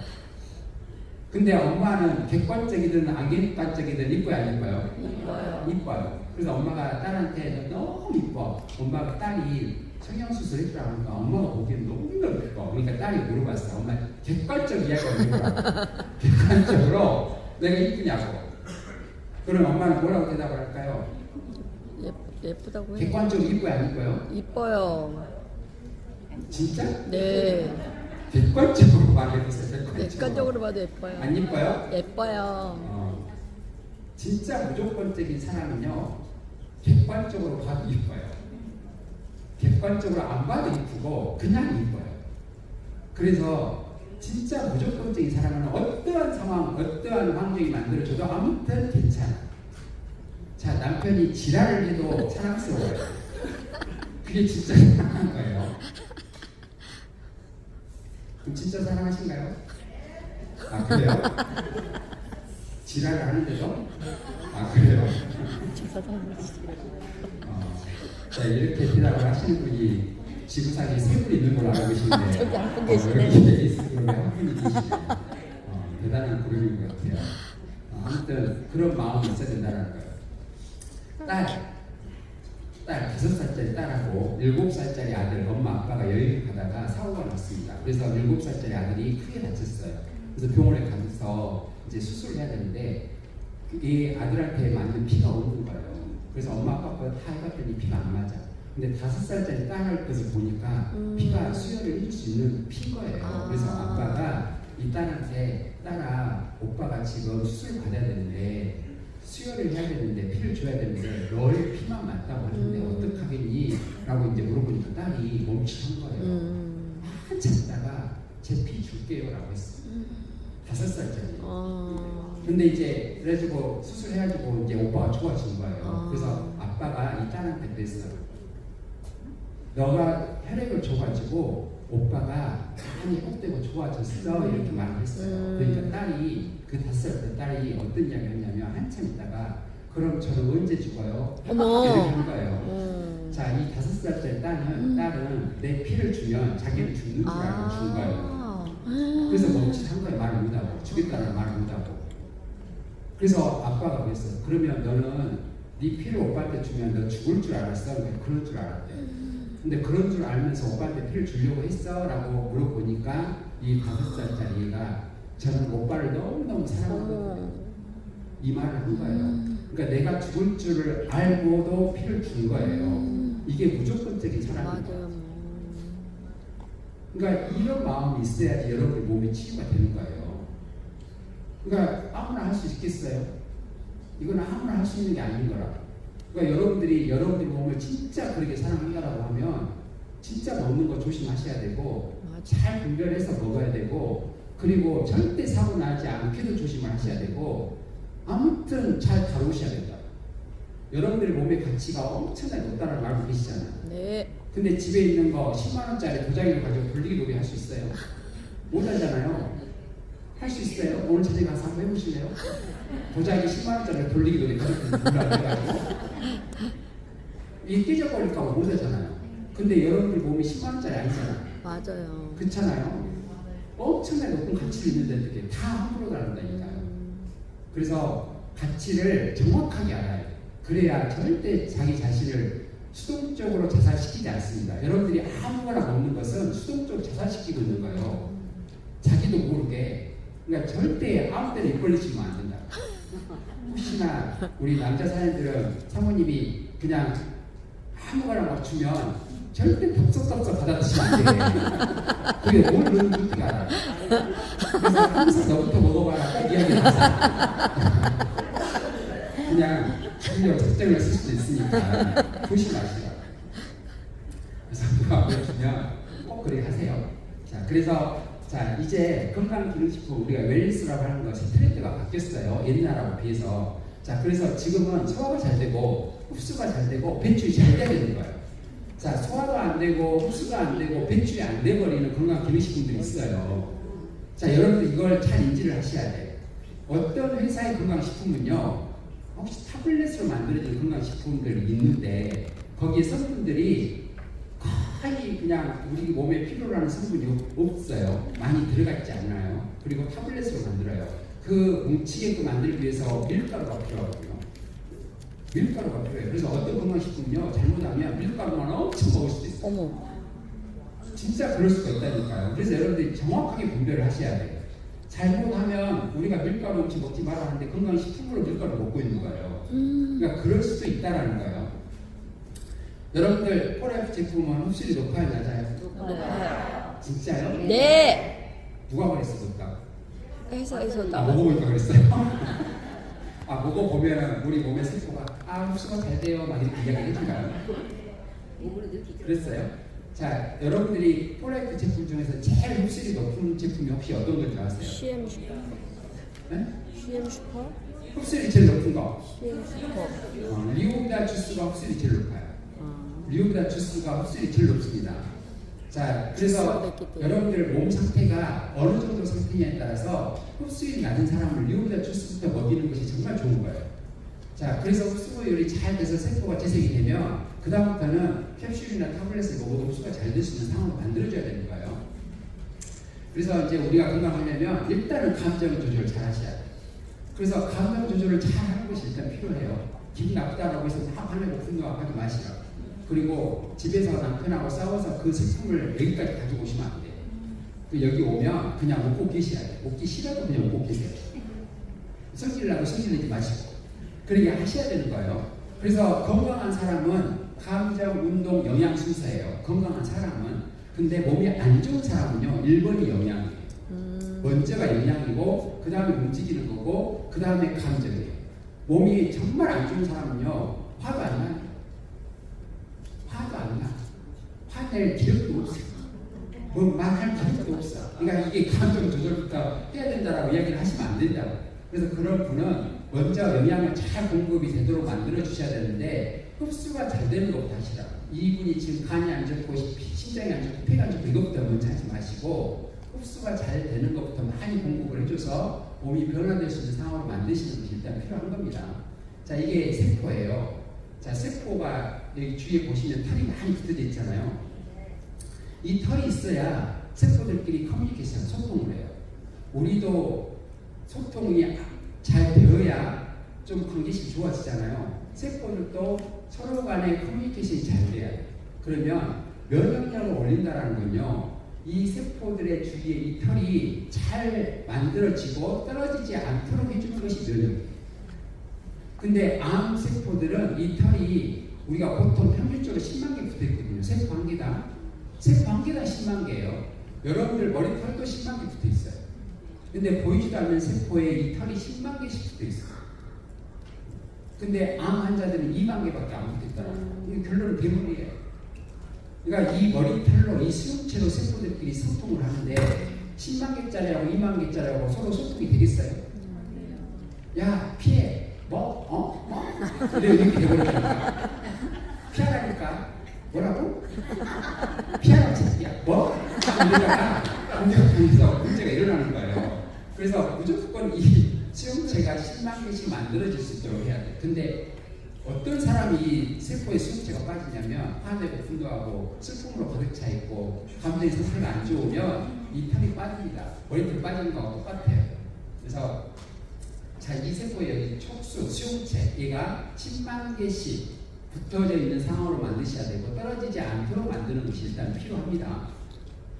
근데 엄마는 객관적이든 안 객관적이든 이뻐요 안 이뻐요? 이뻐요. 그래서 엄마가 딸한테 너무 이뻐. 엄마가 딸이 성형수술 했더라고 하니까 엄마가 보기엔 너무너무 이뻐. 그러니까 딸이 물어봤어. 엄마 객관적 이야기가 뭐냐고. 객관적으로 내가 이쁘냐고. 그럼 엄마는 뭐라고 대답을 할까요? 예쁘다고 해요. 객관적으로 이뻐요 안 이뻐요? 이뻐요. 진짜? 네. 객관적으로 말해보세요. 객관적으로 봐도 예뻐요. 안 이뻐요? 예뻐요. 진짜 무조건적인 사람은요 객관적으로 봐도 이뻐요. 객관적으로 안 봐도 이쁘고 그냥 이뻐요. 그래서 진짜 무조건적인 사람은 어떠한 상황, 어떠한 환경이 만들어줘도 아무튼 괜찮아. 자, 남편이 지랄을 해도 사랑스러워요. 그게 진짜 사랑한 거예요. 그럼 진짜 사랑하신가요? 아, 그래요? 지랄을 하는데도? 아, 그래요? 자, 이렇게 대답을 하시는 분이 지구상에 세 분 있는 걸로 알고 계시는데 저기 한 분 계시네. 여기 페이스북에 한 분이 계시네요. 대단한 그룹인 것 같아요. 아무튼 그런 마음이 있어야 된다는 거예요. 딸 5살짜리 딸하고 7살짜리 아들 엄마 아빠가 여행을 가다가 사고가 났습니다. 그래서 7살짜리 아들이 크게 다쳤어요. 그래서 병원에 가서 이제 수술을 해야 되는데 이 아들한테 맞는 피가 없는 거예요. 그래서 엄마 아빠가 다 해봤더니 피가 안 맞아. 근데 5살짜리 딸을 것을 보니까 피가 수혈을 해줄 수 있는 피인 거예요. 그래서 아빠가 이 딸한테 딸아 오빠가 지금 수술 받아야 되는데 수혈을 해야 되는데 피를 줘야 되는데 너의 피만 맞다고 하는데 어떡하겠니? 라고 이제 물어보니까 딸이 멈칫한 거예요. 한참 있다가 제 피 줄게요 라고 했어. 5살짜리. 근데 이제 그래가지고 수술해가지고 이제 오빠가 좋아진 거예요. 그래서 아빠가 이 딸한테 그랬어요. 너가 혈액을 줘가지고 오빠가 많이 헛되고 좋아졌어 이렇게 말을 했어요. 그러니까 딸이 그 5살 때 딸이 어떤 이야기를 했냐면 한참 있다가 그럼 저는 언제 죽어요? 어머. 이렇게 한 거예요. 자, 이 5살짜리 딸은 내 피를 주면 자기는 죽는 줄 알고 준 거예요. 그래서 멈칫한 거예요. 말을 못하고 죽겠다는 말을 못하고. 그래서 아빠가 그랬어요. 그러면 너는 네 피를 오빠한테 주면 너 죽을 줄 알았어? 그럴 줄 알았대. 근데 그런 줄 알면서 오빠한테 피를 주려고 했어? 라고 물어보니까 이 5살짜리 얘가 저는 오빠를 너무너무 사랑하거든요. 이 말을 한 거예요. 그러니까 내가 죽을 줄을 알고도 피를 준 거예요. 이게 무조건적인 사랑이에요. 그러니까 이런 마음이 있어야지 여러분의 몸이 치유가 되는 거예요. 그러니까 아무나 할 수 있겠어요? 이건 아무나 할 수 있는 게 아닌 거라. 그러니까 여러분들이 몸을 진짜 그렇게 사랑한다라고 하면 진짜 먹는 거 조심하셔야 되고 잘 분별해서 먹어야 되고 그리고 절대 사고 나지 않게도 조심을 하셔야 되고 아무튼 잘 다루셔야 된다. 여러분들 몸의 가치가 엄청나게 높다는 걸 알고 계시잖아요. 네. 근데 집에 있는 거 10만 원짜리 도자기를 가지고 돌리기 놀이 할 수 있어요? 못 하잖아요. 할 수 있어요? 오늘 저녁에 가서 한번 해보실래요? 도자기 10만 원짜리 돌리기 놀이 가지고 돌려가지고 이게 깨져버릴까 봐 못 하잖아요. 근데 여러분들 몸이 10만 원짜리 아니잖아요. 맞아요. 그렇잖아요. 엄청나게 높은 가치를 있는데 어떻게 다 함부로 다룬다니까요. 그래서 가치를 정확하게 알아야 돼요. 그래야 절대 자기 자신을 수동적으로 자살시키지 않습니다. 여러분들이 아무거나 먹는 것은 수동적으로 자살시키고 있는 거예요. 자기도 모르게. 그러니까 절대 아무 데나 입 벌리시면 안 된다. 혹시나 우리 남자 사람들은 사모님이 그냥 아무거나 막 주면 절대 덥석덥석 받아드시면 안 돼요. 그게 뭘 넣는지 어떻게 알아요? 그래서 항상 너부터 먹어봐라 딱 이야기를 하세요. 그냥 주려고 특정을 쓸 수도 있으니까 조심하시라. 그래서 누가 보여주면 꼭 그렇게 하세요. 자, 그래서 자 이제 건강기능식품 우리가 웰니스라고 하는 것이 트렌드가 바뀌었어요. 옛날하고 비해서. 자, 그래서 지금은 소화가 잘 되고 흡수가 잘 되고 배출이 잘 돼야 되는 거예요. 자, 소화가 안 되고 흡수가 안 되고 배출이 안 돼버리는 건강기능식품들이 있어요. 자, 여러분들 이걸 잘 인지를 하셔야 돼요. 어떤 회사의 건강식품은요, 혹시 타블렛으로 만들어진 건강식품들이 있는데 거기에 성분들이 거의 그냥 우리 몸에 필요로 하는 성분이 없어요. 많이 들어가 있지 않아요. 그리고 타블렛으로 만들어요. 그 뭉치게끔 만들기 위해서 밀가루가 필요하거든요. 밀가루가 필요해요. 그래서 어떤 건강식품은요, 잘못하면 밀가루만 엄청 먹을 수도 있어요. 어머. 진짜 그럴 수가 있다니까요. 그래서 여러분들이 정확하게 분별을 하셔야 돼요. 잘못하면 우리가 밀가루 음식 먹지 말아 하는데 건강식품으로 밀가루 먹고 있는 거예요. 그러니까 그럴 수도 있다라는 거예요. 여러분들 포레프 제품은 흡수율이 높아요, 낮아요? 높아요. 진짜요? 네. 누가 그랬어, 높다? 회사에서 먹어보니까 그랬어요? 먹어보면 우리 몸의 세포가 흡수가 잘 돼요 막 이렇게 이야기 해준가요? 그랬어요? 자, 여러분들이 포레프 제품 중에서 제일 흡수율이 높은 제품이 혹시 어떤 건지 아세요? CM 슈퍼. 네? CM 슈퍼. 흡수율이 제일 높은 거. CM 슈퍼. 리오비다 주스가 흡수율이 제일 높아요. 리오비다 주스가 흡수율이 제일 높습니다. 자, 그래서 여러분들 몸 상태가 어느 정도 상태냐에 따라서 흡수율이 낮은 사람을 리오비다 주스부터 먹이는 것이 정말 좋은 거예요. 자, 그래서 흡수율이 잘 돼서 세포가 재생이 되면 그 다음부터는 캡슐이나 타블렛을 먹어도 흡수가 잘 될 수 있는 상황을 만들어줘야 되는 거예요. 그래서 이제 우리가 건강하려면 일단은 감정 조절을 잘 하셔야 돼요. 그래서 감정 조절을 잘 하는 것이 일단 필요해요. 기분 나쁘다라고 해서 막 화내고 분노하지 마시라. 그리고 집에서 남편하고 싸워서 그 슬픔을 여기까지 가지고 오시면 안 돼요. 그 여기 오면 그냥 웃고 계셔야 돼요. 웃기 싫어도 그냥 웃고 계세요. 성질나고 성질내지 마시고 그렇게 하셔야 되는 거예요. 그래서 건강한 사람은 감정, 운동, 영양 순서예요. 건강한 사람은. 근데 몸이 안 좋은 사람은요 1번이 영양이에요. 먼저가 영양이고 그 다음에 움직이는 거고 그 다음에 감정이에요. 몸이 정말 안 좋은 사람은요 화도 안 나요. 화도 안 나. 화낼 기력도 없어. 뭐 말할 기력도 없어. 그러니까 이게 감정 조절부터 해야 된다라고 이야기를 하시면 안 된다고. 그래서 그런 분은 먼저 영양을 잘 공급이 되도록 만들어 주셔야 되는데 흡수가 잘 되는 것부터 하시라. 이분이 지금 간이 안 좋고 심장이 안 좋고 폐가 안 좋고 이것부터 먼저 하지 마시고 흡수가 잘 되는 것부터 많이 공급을 해줘서 몸이 변화될 수 있는 상황으로 만드시는 것이 일단 필요한 겁니다. 자, 이게 세포예요. 자, 세포가 여기 주위에 보시면 털이 많이 붙어져 있잖아요. 이 털이 있어야 세포들끼리 커뮤니케이션, 소통을 해요. 우리도 소통이 잘 되어야 좀 관계심이 좋아지잖아요. 세포들도 서로 간의 커뮤니케이션이 잘 돼야 돼요. 그러면 면역력을 올린다는 건요. 이 세포들의 주위에 이 털이 잘 만들어지고 떨어지지 않도록 해주는 것이 면역이에요. 근데 암 세포들은 이 털이 우리가 보통 평균적으로 10만 개 붙어 있거든요. 세포 한 개당 10만 개예요. 여러분들 머리털도 10만 개 붙어 있어요. 근데 보이지도 않는 세포에 이 털이 10만 개씩 붙어 있어요. 근데 암 환자들은 2만 개밖에 안 붙어 있더라고요. 이 결론은 대물이에요. 그러니까 이 머리털로 이 수용체로 세포들끼리 소통을 하는데 10만 개짜리하고 2만 개짜리하고 서로 소통이 되겠어요? 야, 피해. 뭐? 이렇게 돼버리니까. 피하라니까. 뭐라고? 피하라고 새끼야. 뭐? 이러다가 문제가 일어나는 거예요. 그래서 무조건 이 수용체가 10만 개씩 만들어질 수 있도록 해야 돼. 근데 어떤 사람이 이 세포의 수용체가 빠지냐면 화내고 분노하고 슬픔으로 가득 차 있고 감정이 상태가 안 좋으면 이 털이 빠집니다. 머리털 빠지는 거하고 똑같아요. 그래서 자, 이 세포의 여기 촉수, 수용체 얘가 10만 개씩 붙어져 있는 상황으로 만드셔야 되고 떨어지지 않도록 만드는 것이 일단 필요합니다.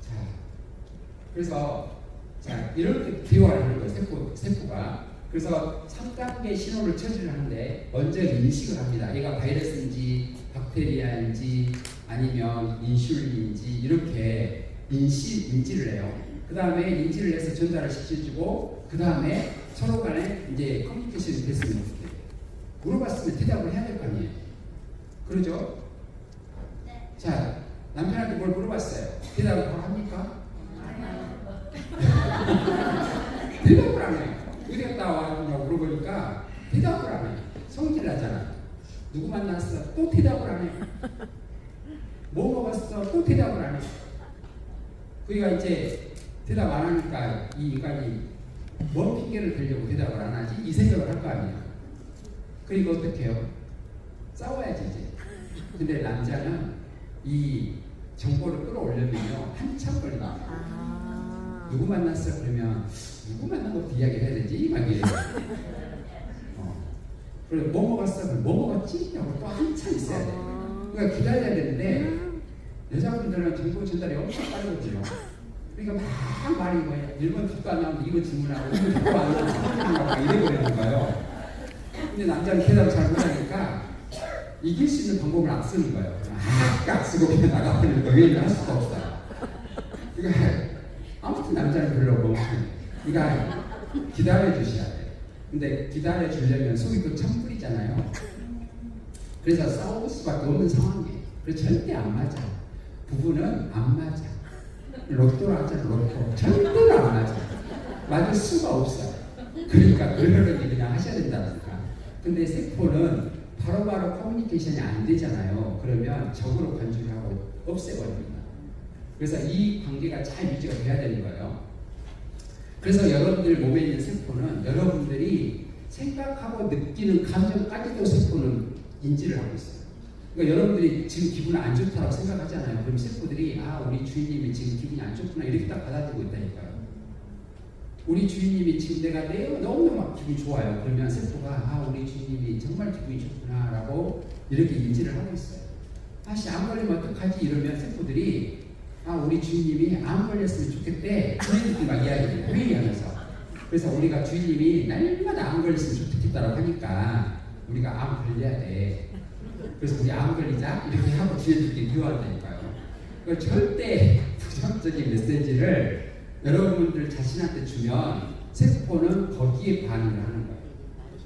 자, 그래서 자, 이렇게 비유를 하는 거예요. 세포가. 그래서 3단계 신호를 처리를 하는데 먼저 인식을 합니다. 얘가 바이러스인지 박테리아인지 아니면 인슐린인지 이렇게 인지를 해요. 그 다음에 인지를 해서 전달을 시켜주고 그 다음에 서로 간에 이제 커뮤니케이션이 됐으면 어떻게 해요? 물어봤으면 대답을 해야 될 거 아니에요. 그러죠? 네. 자, 남편한테 뭘 물어봤어요. 대답을 바로 합니까? 대답을 안 해요. 어디 갔다 왔냐고 물어보니까 대답을 안 해요. 성질 나잖아. 누구 만났어? 또 대답을 안 해요. 뭐 먹었어? 또 대답을 안 해요. 그러니까 이제 대답 안 하니까 이 인간이 뭔 핑계를 대려고 대답을 안 하지? 이 생각을 할 거 아니에요. 그러니까 어떻게 해요? 싸워야지 이제. 근데 남자는 이 정보를 끌어올려면요 한참 걸립니다. 누구 만났어? 그러면 누구 만난 것부터 이야기를 해야 되지? 막 이래요. 그래 뭐 먹었어? 그럼 뭐 먹었지? 하고 또 한참 있어야 돼. 그러니까 기다려야 되는데 여자분들은 정보 전달이 엄청 빠르거든요. 그러니까 막 말이 뭐예요? 1번 듣도 안 나오면 2번 질문하고 2번 듣도 안 나오면 3번 질문하고 이래버리는 거예요. 근데 남자는 대답을 잘 못하니까 이길 수 있는 방법을 안 쓰는 거예요. 악 쓰고 그냥 나가버리는 거예요. 왜냐면 할 수가 없어요. 그러니까 아무튼 남자는 별로 멍청해. 그러니까 기다려 주셔야 돼요. 근데 기다려 주려면 속이 또 찬물이잖아요. 그래서 싸울 수밖에 없는 상황이에요. 그래서 절대 안 맞아. 부부는 안 맞아. 로또로 하잖아. 로또. 절대로 안 맞아. 맞을 수가 없어요. 그러니까 그러려니 그냥 하셔야 된다니까. 근데 세포는 바로바로 커뮤니케이션이 안 되잖아요. 그러면 적으로 간주를 하고 없애버립니다. 그래서 이 관계가 잘 유지가 돼야 되는 거예요. 그래서 여러분들 몸에 있는 세포는 여러분들이 생각하고 느끼는 감정까지도 세포는 인지를 하고 있어요. 그러니까 여러분들이 지금 기분 안 좋다고 생각하잖아요. 그럼 세포들이 우리 주인님이 지금 기분이 안 좋구나 이렇게 딱 받아들이고 있다니까요. 우리 주인님이 지금 내가 너무너무 기분이 좋아요. 그러면 세포가 우리 주인님이 정말 기분이 좋구나 라고 이렇게 인지를 하고 있어요. 씨 안 걸리면 어떡하지? 이러면 세포들이 우리 주인님이 안 걸렸으면 좋겠대. 주인님이 막 이야기해요. 회의하면서. 그래서 우리가 주인님이 날마다 암 걸렸으면 좋겠다라고 하니까 우리가 암 걸려야 돼. 그래서 우리 암 걸리자 이렇게 하고 주인님께 유효한다니까요. 그 절대 부정적인 메시지를 여러분들 자신한테 주면 세포는 거기에 반응을 하는 거예요.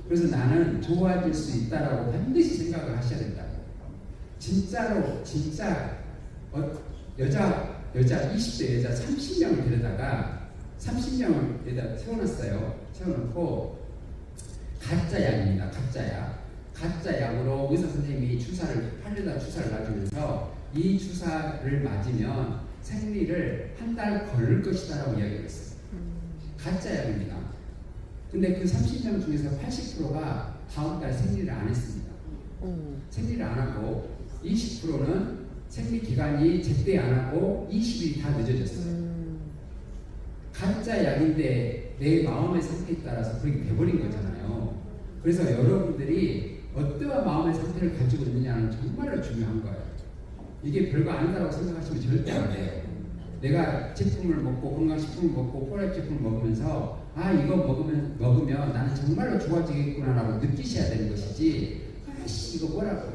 그래서 나는 좋아질 수 있다라고 반드시 생각을 하셔야 된다. 진짜로 진짜 여자 20대 여자 30명을 데려다가 30명을 데려다 세워놨어요. 세워놓고 가짜 약입니다. 가짜 약. 가짜 약으로 의사 선생님이 팔려다 주사를 놔주면서 이 주사를 맞으면 생리를 한 달 걸릴 것이다라고 이야기를 했어요. 가짜 약입니다. 근데 그 30명 중에서 80%가 다음 달 생리를 안 했습니다. 생리를 안 하고 20%는 생리 기간이 제때 안 하고 20일이 다 늦어졌어요. 가짜 약인데 내 마음의 상태에 따라서 그렇게 돼버린 거잖아요. 그래서 여러분들이 어떠한 마음의 상태를 가지고 있느냐는 정말로 중요한 거예요. 이게 별거 아니다라고 생각하시면 절대 안 돼요. 내가 제품을 먹고 건강식품을 먹고 포획 제품을 먹으면서 이거 먹으면 나는 정말로 좋아지겠구나라고 느끼셔야 되는 것이지 아씨 이거 뭐라고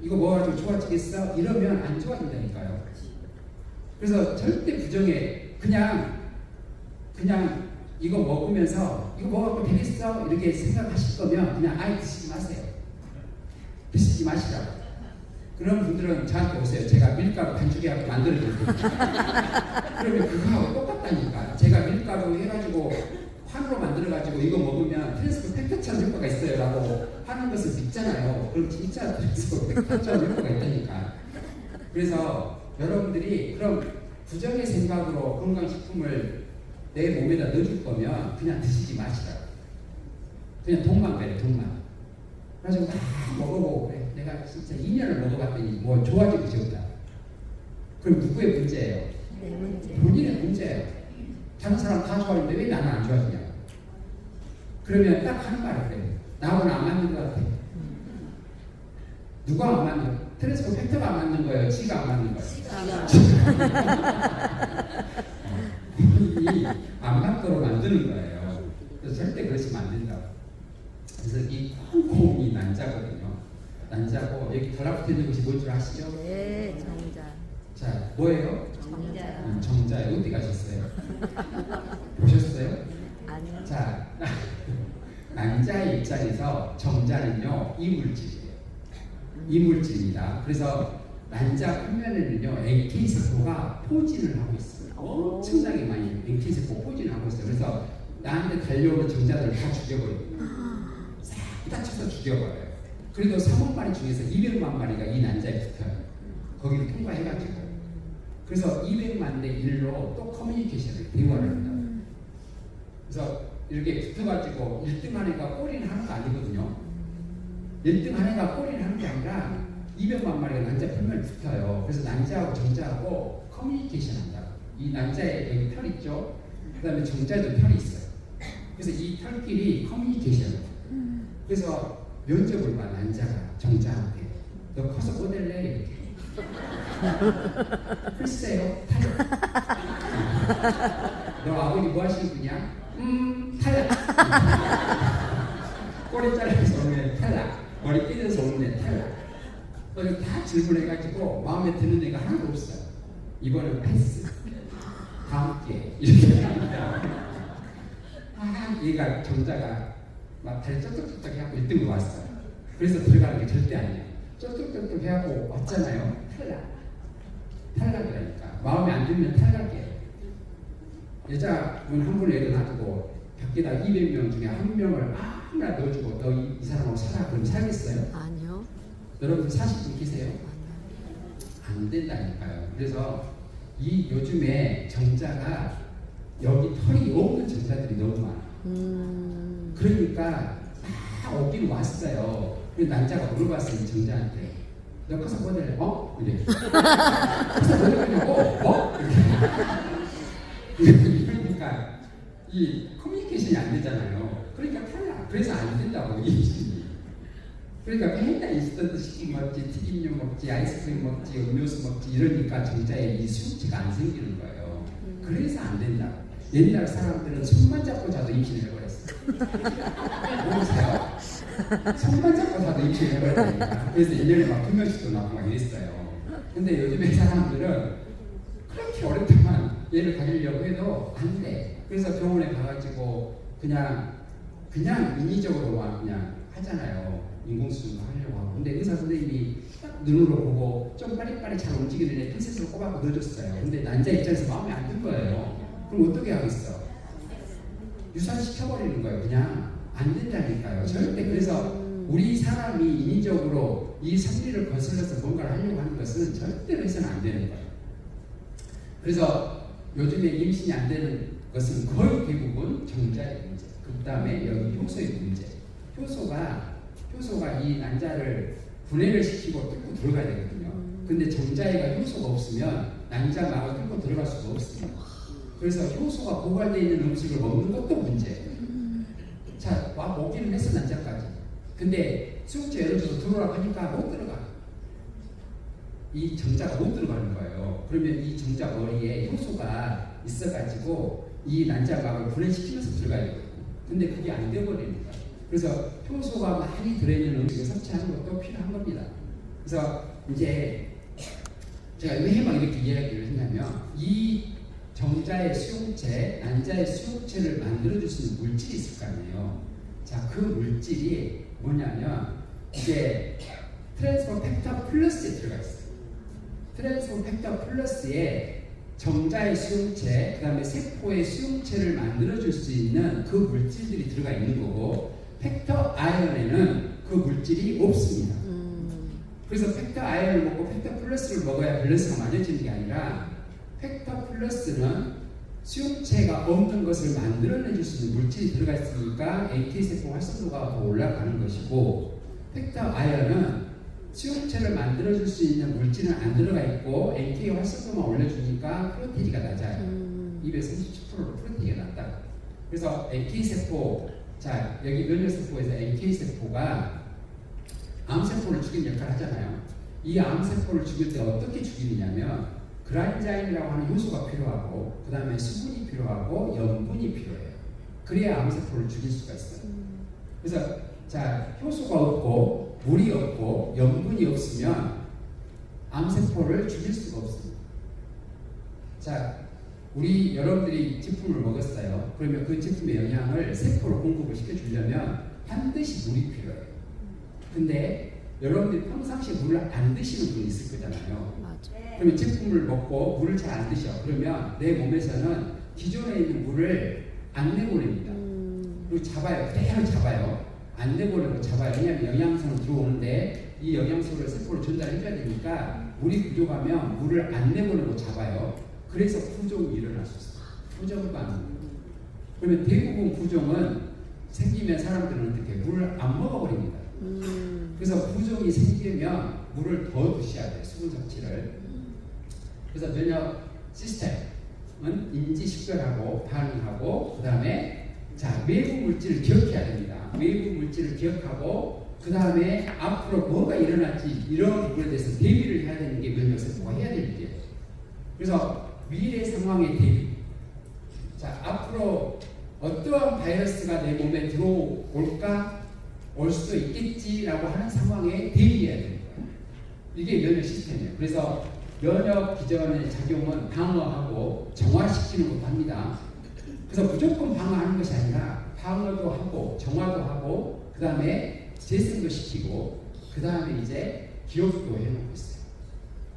이거 먹어가지고 좋아지겠어? 이러면 안 좋아진다니까요. 그래서 절대 부정해. 그냥 이거 먹으면서 이거 먹어도 되겠어? 이렇게 생각하실 거면 그냥 아예 드시지 마세요. 드시지 마시라고. 그런 분들은 저한테 오세요. 제가 밀가루 반죽해갖고 만들어줄 테니까. 그러면 그거하고 똑같다니까. 제가 밀가루 해가지고 환으로 만들어가지고 이거 먹으면 트랜스포 팩터처럼 효과가 있어요 라고 하는 것을 믿잖아요. 그럼 진짜 트랜스포 팩터처럼 효과가 있다니까. 그래서 여러분들이 그럼 부정의 생각으로 건강식품을 내 몸에다 넣어줄 거면 그냥 드시지 마시라고. 그냥 돈만 배래, 돈만. 그래서 다 먹어보고 그래. 내가 진짜 2년을 먹어봤더니 뭐 좋아진 것이 없다. 그럼 누구의 문제예요? 내 문제. 본인의 문제예요. 다른 사람 다 좋아하는데 왜 나는 안 좋아지냐? 그러면 딱 하는 말이 그래요. 나하고는 안 맞는 것 같아. 누가 안 맞는? 트랜스포 팩터가 안 맞는 거예요? 지가 안 맞는 거예요? 본인이 안 맞도록 만드는 거예요. 그래서 절대 그러시면 안 된다고. 그래서 이 콩콩이 난자거든요. 난자고 여기 달라붙어 있는 것이 뭔 줄 아시죠? 네, 정자. 자, 뭐예요? 정자. 정자에 어디 가셨어요? 보셨어요? 아니요. 자, 난자의 입장에서 정자는요 이물질이에요. 이물질입니다. 그래서 난자 표면에는요 NK세포가 포진을 하고 있어요. 엄청나게 많이 NK세포 포진을 하고 있어요. 그래서 나한테 달려오는 정자들을 다 죽여버립니다. 싹 다쳐서 죽여버려요. 그래도 3억 마리 중에서 200만 마리가 이 난자에 붙어요. 거기를 통과해가지고. 그래서 200만 대 1로 또 커뮤니케이션을 대화를 한다. 그래서 이렇게 붙어가지고 1등 한 애가 꼬리를 하는 거 아니거든요. 1등 한 애가 꼬리를 하는 게 아니라 200만 마리가 난자 표면에 붙어요. 그래서 난자하고 정자하고 커뮤니케이션 한다. 이 난자에 여기 털 있죠? 그 다음에 정자에도 털이 있어요. 그래서 이 털끼리 커뮤니케이션을 해요. 그래서 면접을 봐 난자가 정자한테 너 커서 뭐 될래? 이렇게. 글쎄요 탈락. 너 아버지 뭐 하시는 분이야? 탈락. 꼬리 잘라서 오는 애 탈락. 머리 삐져서 오는 애 탈락. 이거 다 질문해가지고 마음에 드는 애가 하나도 없어요. 이번엔 패스. 다음 기회 이렇게 합니다. 얘가 정자가 막 다리 쩍쩍쩍쩍 해갖고 1등으로 왔어요. 그래서 들어가는 게 절대 아니에요. 쩍쩍쩍쩍 해갖고 왔잖아요. 탈락이라니까. 마음에 안 들면 탈락이에요. 여자분 한 분을 예를 놔두고 밖에다 200명 중에 한 명을 아무나 넣어주고 너 이 사람하고 살아. 그럼 살겠어요? 아니요. 여러분 40분 계세요? 안 된다니까요. 그래서 이 요즘에 정자가 여기 털이 없는 정자들이 너무 많아. 그러니까 다 오긴 왔어요. 그래서 남자가 물어봤어요. 이 정자한테. 너 커서 뭐 될래? 이래. 커서 뭐 되냐고? 이렇게. 그러니까 이 커뮤니케이션이 안 되잖아요. 그러니까 탈락. 그래서 안 된다고 이 그러니까 맨날 인스턴트 치킨 먹지, 튀김류 먹지, 아이스크림 먹지, 음료수 먹지 이러니까 정자에 이 수치가 안 생기는 거예요. 그래서 안 된다고. 옛날 사람들은 손만 잡고 자도 임신을 해버렸어요. 모르세요? 손만 잡고 자도 임신을 해버렸다니까. 그래서 1년에 막 2명씩도 낳고 막 이랬어요. 근데 요즘의 사람들은 그렇게 오랫동안 얘를 가지려고 해도 안 돼. 그래서 병원에 가가지고 그냥 인위적으로만 그냥 하잖아요. 인공수술도 하려고 하고. 근데 의사 선생님이 딱 눈으로 보고 좀 빨리빨리 잘 움직이는 애 핀셋으로 꼽아서 넣어줬어요. 근데 난자 입장에서 마음에 안 든 거예요. 그럼 어떻게 하겠어? 유산시켜버리는 거예요. 그냥 안 된다니까요. 절대. 그래서 우리 사람이 인위적으로 이 선리를 거슬러서 뭔가를 하려고 하는 것은 절대로 해서는 안 되는 거예요. 그래서 요즘에 임신이 안 되는 것은 거의 대부분 정자의 문제, 그 다음에 여기 효소의 문제. 효소가 이 난자를 분해를 시키고 뚫고 들어가야 되거든요. 근데 정자에가 효소가 없으면 난자 막을 뚫고 들어갈 수가 없습니다. 그래서 효소가 고갈되어 있는 음식을 먹는 것도 문제예요. 자, 와 먹기는 했어 난자까지. 근데 수육제 예를 들어서 들어오라고 하니까 못 들어가. 이 정자가 못 들어가는 거예요. 그러면 이 정자 머리에 효소가 있어가지고 이 난자막을 분해시키면서 들어가야 되거든요. 근데 그게 안 돼버리는 거예요. 그래서 효소가 많이 들어있는 음식을 섭취하는 것도 필요한 겁니다. 그래서 이제 제가 왜 막 이렇게 이야기를 했냐면 이 정자의 수용체, 난자의 수용체를 만들어줄 수 있는 물질이 있을 거 아니에요. 자, 그 물질이 뭐냐면 이게 트랜스포 팩터 플러스에 들어가 있어요. 트랜스포 팩터 플러스에 정자의 수용체, 그 다음에 세포의 수용체를 만들어줄 수 있는 그 물질들이 들어가 있는 거고, 팩터 아연에는 그 물질이 없습니다. 그래서 팩터 아연을 먹고 팩터 플러스를 먹어야 밸런스가 맞아지는 게 아니라 팩터 플러스는 수용체가 없는 것을 만들어내줄 수 있는 물질이 들어가 있으니까 AT세포 활성도가 더 올라가는 것이고, 팩터 아연은 수용체를 만들어줄 수 있는 물질은 안 들어가 있고 AT 활성도만 올려주니까 프로테이지가 낮아요. 237%로 프로테이지가 낮다. 그래서 AT세포, 자 여기 면역세포에서 AT세포가 암세포를 죽이는 역할을 하잖아요. 이 암세포를 죽일 때 어떻게 죽이느냐면 그란자인이라고 하는 효소가 필요하고, 그 다음에 수분이 필요하고 염분이 필요해요. 그래야 암세포를 죽일 수가 있어요. 그래서 자 효소가 없고 물이 없고 염분이 없으면 암세포를 죽일 수가 없습니다. 자, 우리 여러분들이 제품을 먹었어요. 그러면 그 제품의 영양을 세포로 공급을 시켜주려면 반드시 물이 필요해요. 근데 여러분들이 평상시에 물을 안 드시는 분이 있을 거잖아요. 맞아. 그러면 제품을 먹고 물을 잘 안 드셔. 그러면 내 몸에서는 기존에 있는 물을 안 내보냅니다. 그리고 잡아요. 그대로 잡아요. 안 내보내고 잡아요. 왜냐하면 영양소는 들어오는데 이 영양소를 세포로 전달해줘야 되니까 물이 부족하면 물을 안 내보내고 잡아요. 그래서 부종이 일어날 수 있어요. 부종반. 그러면 대부분 부종은 생기면 사람들은 어떻게 물을 안 먹어버립니다. 그래서 부종이 생기면 물을 더 드셔야 돼요. 수분 섭취를. 그래서 면역 시스템은 인지식별하고 반응하고, 그 다음에 자 외부 물질을 기억해야 됩니다. 외부 물질을 기억하고, 그 다음에 앞으로 뭐가 일어날지 이런 부분에 대해서 대비를 해야 되는 게 면역세포가 해야 될 일이에요. 그래서 미래 상황에 대비. 자 앞으로 어떠한 바이러스가 내 몸에 들어올까? 올 수도 있겠지라고 하는 상황에 대비해야 되는 거예요. 이게 면역 시스템이에요. 그래서 면역 기전의 작용은 방어하고 정화시키는 것도 합니다. 그래서 무조건 방어하는 것이 아니라 방어도 하고 정화도 하고, 그 다음에 재생도 시키고, 그 다음에 이제 기억도 해놓고 있어요.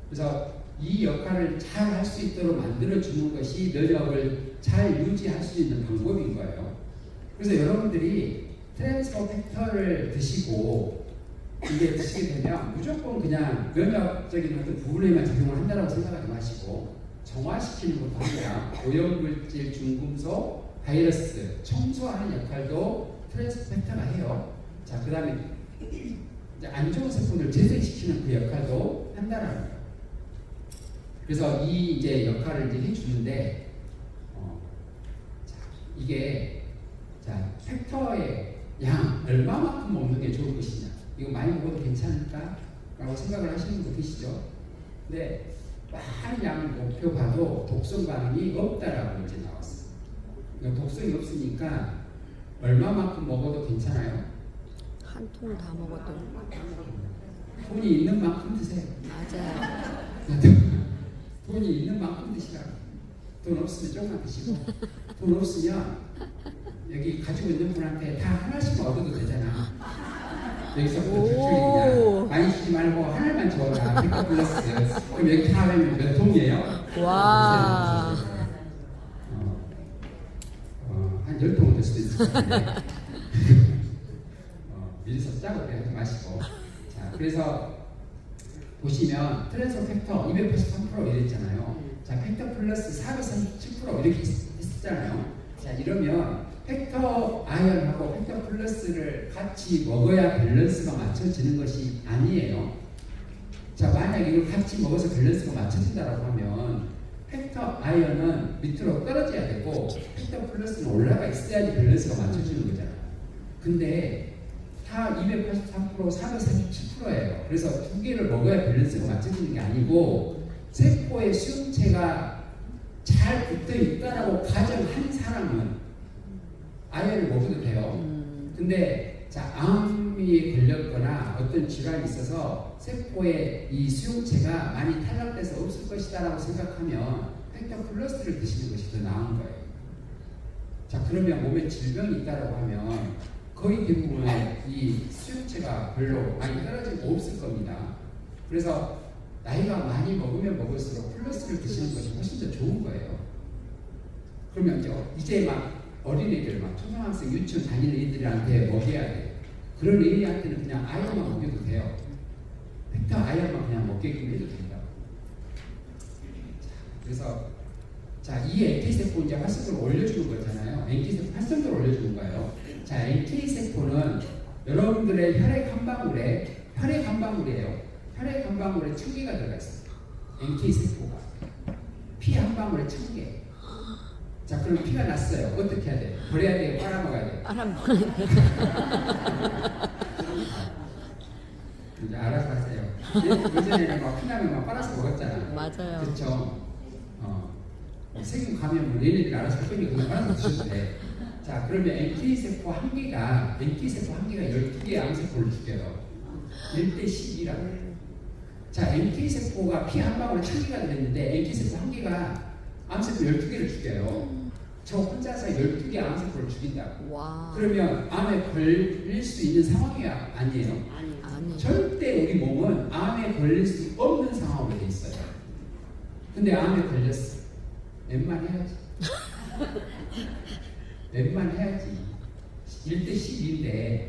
그래서 이 역할을 잘 할 수 있도록 만들어주는 것이 면역을 잘 유지할 수 있는 방법인 거예요. 그래서 여러분들이 트랜스포 팩터를 드시고 이게 드시게 되면 무조건 그냥 면역적인 어떤 부분에만 작용을 한다고 생각하지 마시고 정화시키는 것도 합니다. 오염물질, 중금속, 바이러스 청소하는 역할도 트랜스포 팩터가 해요. 자, 그 다음에 안 좋은 세포들 재생시키는 그 역할도 한다는 거예요. 그래서 이 이제 역할을 이제 해주는데, 자, 이게 자 팩터의 양 얼마만큼 먹는 게 좋을 것이냐, 이거 많이 먹어도 괜찮을까? 라고 생각을 하시는 분도 계시죠. 근데 많은 양을 목표 봐도 독성 반응이 없다라고 이제 나왔어요. 그러니까 독성이 없으니까 얼마만큼 먹어도 괜찮아요. 한 통 다 먹어도 돈이 있는 만큼 드세요. 맞아요. 돈이 있는 만큼 드시라고. 돈 없으면 조금만 드시고, 돈 없으면 여기 가지고 있는 분한테 다 하나씩 얻어도 되잖아. 여기서부터 줄줄이 그냥 많이 주지 말고 하나만 줘라. 백화 플러스. 그럼 여기 다 하면 몇 통이에요? 와. 한 10통은 될 수도 있을 것 같은데. 미리서 짜고 하지 마시고. 자, 그래서 보시면 트랜스퍼 팩터 283% 이랬잖아요. 자, 팩터 플러스 437% 이렇게 했었잖아요. 자, 이러면 팩터 아연하고 팩터 플러스를 같이 먹어야 밸런스가 맞춰지는 것이 아니에요. 자, 만약 이걸 같이 먹어서 밸런스가 맞춰진다고 하면 팩터 아연은 밑으로 떨어져야 되고 팩터 플러스는 올라가 있어야지 밸런스가 맞춰지는 거잖아요. 근데 다 283%, 437%예요. 그래서 두 개를 먹어야 밸런스가 맞춰지는 게 아니고 세포의 수용체가 잘 붙어 있다라고 가정한 사람은 아연을 먹어도 돼요. 근데 자, 암이 걸렸거나 어떤 질환이 있어서 세포의 이 수용체가 많이 탈락돼서 없을 것이다라고 생각하면 팩터 플러스를 드시는 것이 더 나은 거예요. 자, 그러면 몸에 질병이 있다라고 하면 거의 대부분의 이 수용체가 별로 많이 떨어지고 없을 겁니다. 그래서 나이가 많이 먹으면 먹을수록 플러스를 드시는 것이 훨씬 더 좋은 거예요. 그러면 이제 막 어린애들, 막 초등학생, 유치원 다니는 애들한테 먹여야 돼요. 그런 애들한테는 그냥 아연만 먹여도 돼요. 팩터 아연만 그냥 먹게끔 해도 된다. 그래서 자, 이 NK세포 이제 활성도를 올려주는 거잖아요. NK세포 활성도를 올려주는 거예요. 자, NK세포는 여러분들의 혈액 한 방울이에요. 혈액 한 방울에 1000개가 들어가 있어요. NK세포가. 피 한 방울에 1000개. 자, 그럼 피가 났어요. 어떻게 해야 돼요? 버려야 돼요? 빨아먹어야 돼요? 이제 알아서 하세요. 예전에는 막 피나면 막 빨아서 먹었잖아요. 맞아요. 그렇죠. 세균 감염은 얘네들이 알아서 할 거니까 그냥 빨아서 드셔도 돼. 자, 그러면 NK세포 한 개가 12개의 암세포를 죽여요. 1대 12라고. 자, NK세포가 피 한 방울에 1000개가 들었는데 NK세포 한 개가 암세포 12개를 죽여요. 저 혼자서 12개 암세포를 죽인다고. 와. 그러면 암에 걸릴 수 있는 상황이 아니에요. 아니. 절대 우리 몸은 암에 걸릴 수 없는 상황으로 돼 있어요. 근데 암에 걸렸어. 웬만해야지. 웬만해야지. 1대 12인데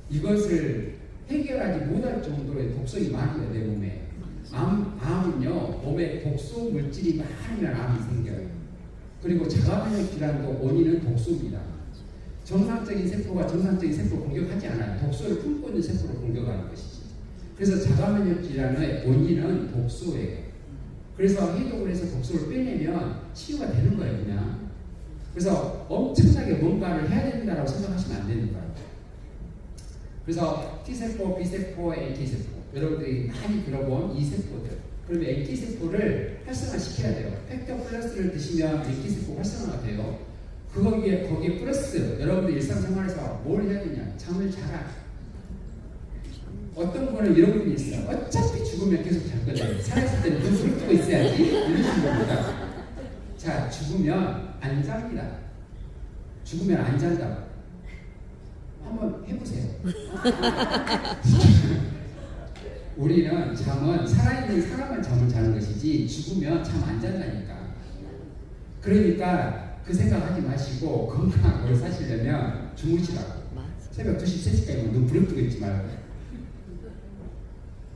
이것을 해결하지 못할 정도의 독성이 많아요, 내 몸에. 암은요, 몸에 독소 물질이 많으면 암이 생겨요. 그리고 자가면역 질환도 원인은 독소입니다. 정상적인 세포가 정상적인 세포를 공격하지 않아요. 독소를 품고 있는 세포를 공격하는 것이지. 그래서 자가면역 질환의 원인은 독소예요. 그래서 해독을 해서 독소를 빼내면 치유가 되는 거예요, 그냥. 그래서 엄청나게 뭔가를 해야 된다고 생각하시면 안 되는 거예요. 그래서 T세포, B세포, NK세포. 여러분들이 많이 들어본 이 세포들. 그러면 NK세포를 활성화시켜야 돼요. 팩터 플러스를 드시면 NK세포 활성화가 돼요. 거기에 플러스 여러분들 일상생활에서 뭘 해야 되냐? 잠을 자라. 어떤 분은 이런 분이 있어요. 어차피 죽으면 계속 잘 거잖아요. 살았을 때는 눈 부릅뜨고 있어야지. 이러시는 겁니다. 자, 죽으면 안 잡니다. 죽으면 안 잔다고. 한번 해보세요. 우리는 잠은 살아있는 사람만 잠을 자는 것이지 죽으면 잠 안 잔다니까. 그러니까 그 생각하지 마시고 건강한 걸 사시려면 주무시라고. 새벽 2시, 3시까지 눈 부릅뜨고 있지 말고.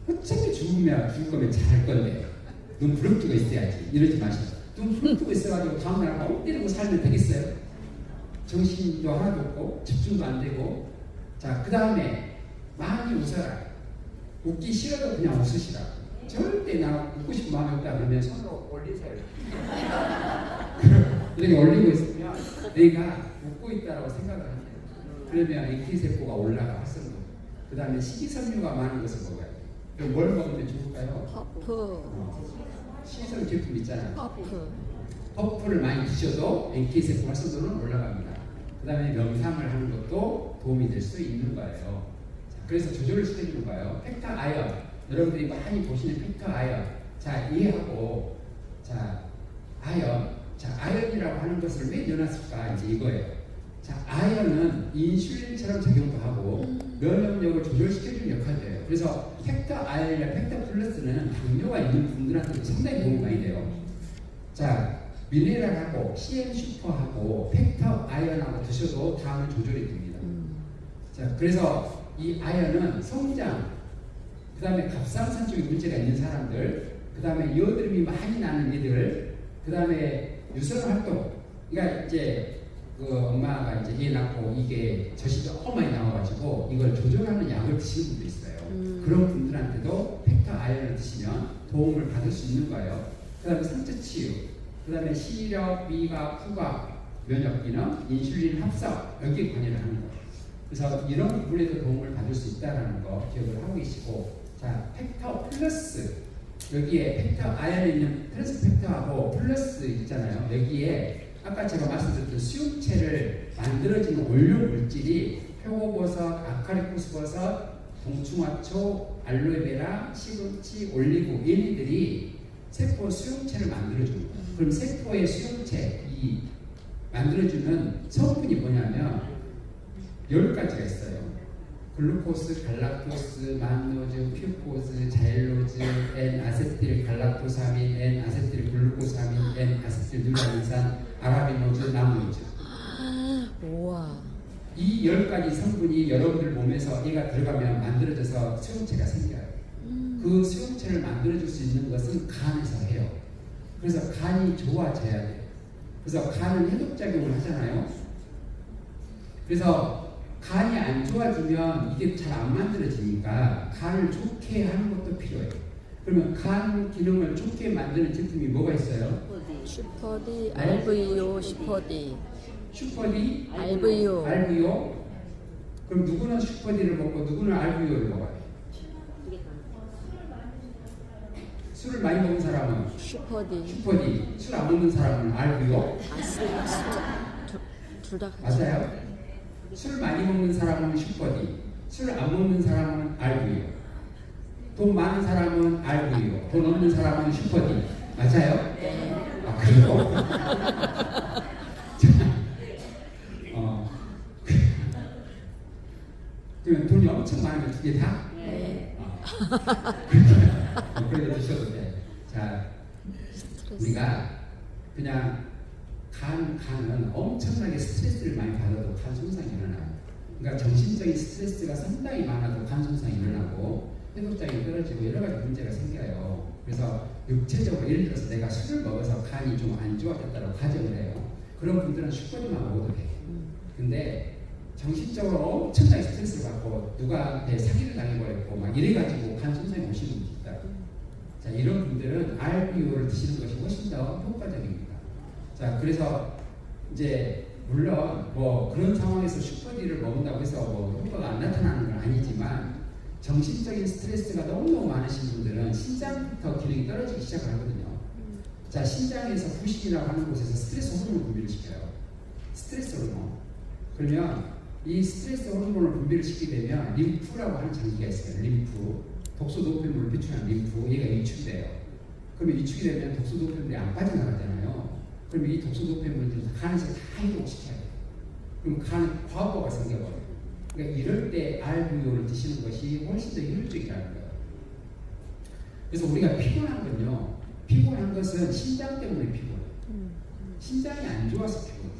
어차피 죽을 거면 잘 건데 눈 부릅뜨고 있어야지. 이러지 마시고. 눈 부릅뜨고 있어가지고 다음날 뻥 때리고 살면 되겠어요? 정신도 하나도 없고 집중도 안 되고. 자, 그 다음에 많이 웃어라. 웃기 싫어도 그냥 웃으시라. 절대 나 웃고 싶은 마음이 없다 그러면 손으로 올리세요. 이렇게 올리고 있으면 내가 웃고 있다고 생각을 하세요. 그러면 NK세포가 올라가 활성도. 그 다음에 식이섬유가 많은 것을 먹어야 돼요. 그럼 뭘 먹으면 좋을까요? 퍼프. 시설 제품 있잖아요. 퍼프. 퍼프를 많이 드셔도 NK 세포 활성도는 올라갑니다. 그 다음에 명상을 하는 것도 도움이 될 수 있는 거예요. 자, 그래서 조절을 시켜주는 거예요. 팩터 아연, 여러분들이 많이 보시는 팩터 아연, 자 이해하고, 자 아연, 자 아연이라고 하는 것을 왜 넣어놨을까, 이제 이거예요. 자 아연은 인슐린처럼 작용도 하고 면역력을 조절시켜주는 역할도 해요. 그래서 팩터 아연이나 팩터 플러스는 당뇨가 있는 분들한테 상당히 도움이 많이 돼요. 자 미네랄하고 CM 슈퍼하고 팩터 아연하고 드셔도 다음은 조절이 됩니다. 자 그래서 이 아연은 성장, 그 다음에 갑상선 쪽에 문제가 있는 사람들, 그 다음에 여드름이 많이 나는 이들, 그 다음에 유선 활동, 그러니까 이제 그 엄마가 이제 애 낳고 이게 젖이 너무 많이 나와가지고 이걸 조절하는 약을 드시는 분도 있어요. 그런 분들한테도 팩터 아연을 드시면 도움을 받을 수 있는 거예요. 그 다음에 상처 치유, 그 다음에 시력, 미각, 후각, 면역 기능, 인슐린 합성, 여기에 관여를 하는 거예요. 그래서 이런 부분에도 도움을 받을 수 있다는 거 기억을 하고 계시고, 자 팩터 플러스, 여기에 팩터 아연에 있는 트랜스팩터하고 플러스 있잖아요. 여기에 아까 제가 말씀드렸던 수용체를 만들어지는 원료 물질이 표고버섯, 아카리쿠스 버섯, 동충하초, 알로에베라, 시금치, 올리고, 얘네들이 세포 수용체를 만들어주는 거예요. 그럼 세포의 수용체, 이 만들어주는 성분이 뭐냐면 10가지가 있어요. 글루코스, 갈락토스, 만노즈, 퓨코즈, 자일로즈, N-아세틸 갈락토사민, N-아세틸 글루코사민, N-아세틸 누라민산, 아라비노즈, 나무이즈. 우와. 이 10가지 성분이 여러분들 몸에서 얘가 들어가면 만들어져서 수용체가 생겨요. 그 수용체를 만들어줄 수 있는 것은 간에서 해요. 그래서 간이 좋아져야 돼요. 그래서 간은 해독작용을 하잖아요. 그래서 간이 안 좋아지면 이게 잘 안 만들어지니까 간을 좋게 하는 것도 필요해요. 그러면 간 기능을 좋게 만드는 제품이 뭐가 있어요? 슈퍼디, RVO 슈퍼디. 슈퍼디, RVO. RVO. 그럼 누구는 슈퍼디를 먹고 누구는 RVO를 먹어요? 술을 많이 먹는 사람은 슈퍼디. 슈퍼디, 술 안 먹는 사람은 RVO. 둘다 맞아요? 술 많이 먹는 사람은 슈퍼디, 술 안 먹는 사람은 RVO, 돈 많은 사람은 RVO, 돈 없는 사람은 슈퍼디. 맞아요? 네. 아 그래요? 그러면 돈이 엄청 많으면 두 개 다? 네. 그래도 드셔도 돼. 자, 우리가 그냥 간은 엄청나게 스트레스를 많이 받아도 간 손상이 일어나요. 그러니까 정신적인 스트레스가 상당히 많아도 간 손상이 일어나고 회복작용이 떨어지고 여러 가지 문제가 생겨요. 그래서 육체적으로 예를 들어서 내가 술을 먹어서 간이 좀 안 좋아졌다고 가정을 해요. 그런 분들은 슈퍼디만 먹어도 돼요. 근데 정신적으로 엄청나게 스트레스를 받고 누가한테 사기를 당해버렸고 막 이래가지고 간 손상이 오시는 분이 있다. 자, 이런 분들은 RBO를 드시는 것이 훨씬 더 효과적입니다. 자, 그래서 이제 물론 뭐 그런 상황에서 슈퍼디를 먹는다고 해서 뭐 효과가 안 나타나는 건 아니지만 정신적인 스트레스가 너무너무 많으신 분들은 신장부터 기능이 떨어지기 시작을 하거든요. 자, 신장에서 부신이라고 하는 곳에서 스트레스 호르몬을 분비를 시켜요. 스트레스 호르몬. 그러면 이 스트레스 호르몬을 분비를 시키게 되면 림프라고 하는 장기가 있어요. 림프. 독소 노폐물을 배출하는 림프. 얘가 위축이 돼요. 그러면 위축이 되면 독소 노폐물이 안 빠져나가잖아요. 그러면 이 독소 노폐물들이 간에서 다 이동시켜야 돼요. 그럼 간에 과부하가 생겨버려요. 그러니까 이럴 때 RVO를 드시는 것이 훨씬 더 효율적이라는 거예요. 그래서 우리가 피곤한 건요, 피곤한 것은 신장 때문에 피곤해요. 신장이 안 좋아서 피곤해요.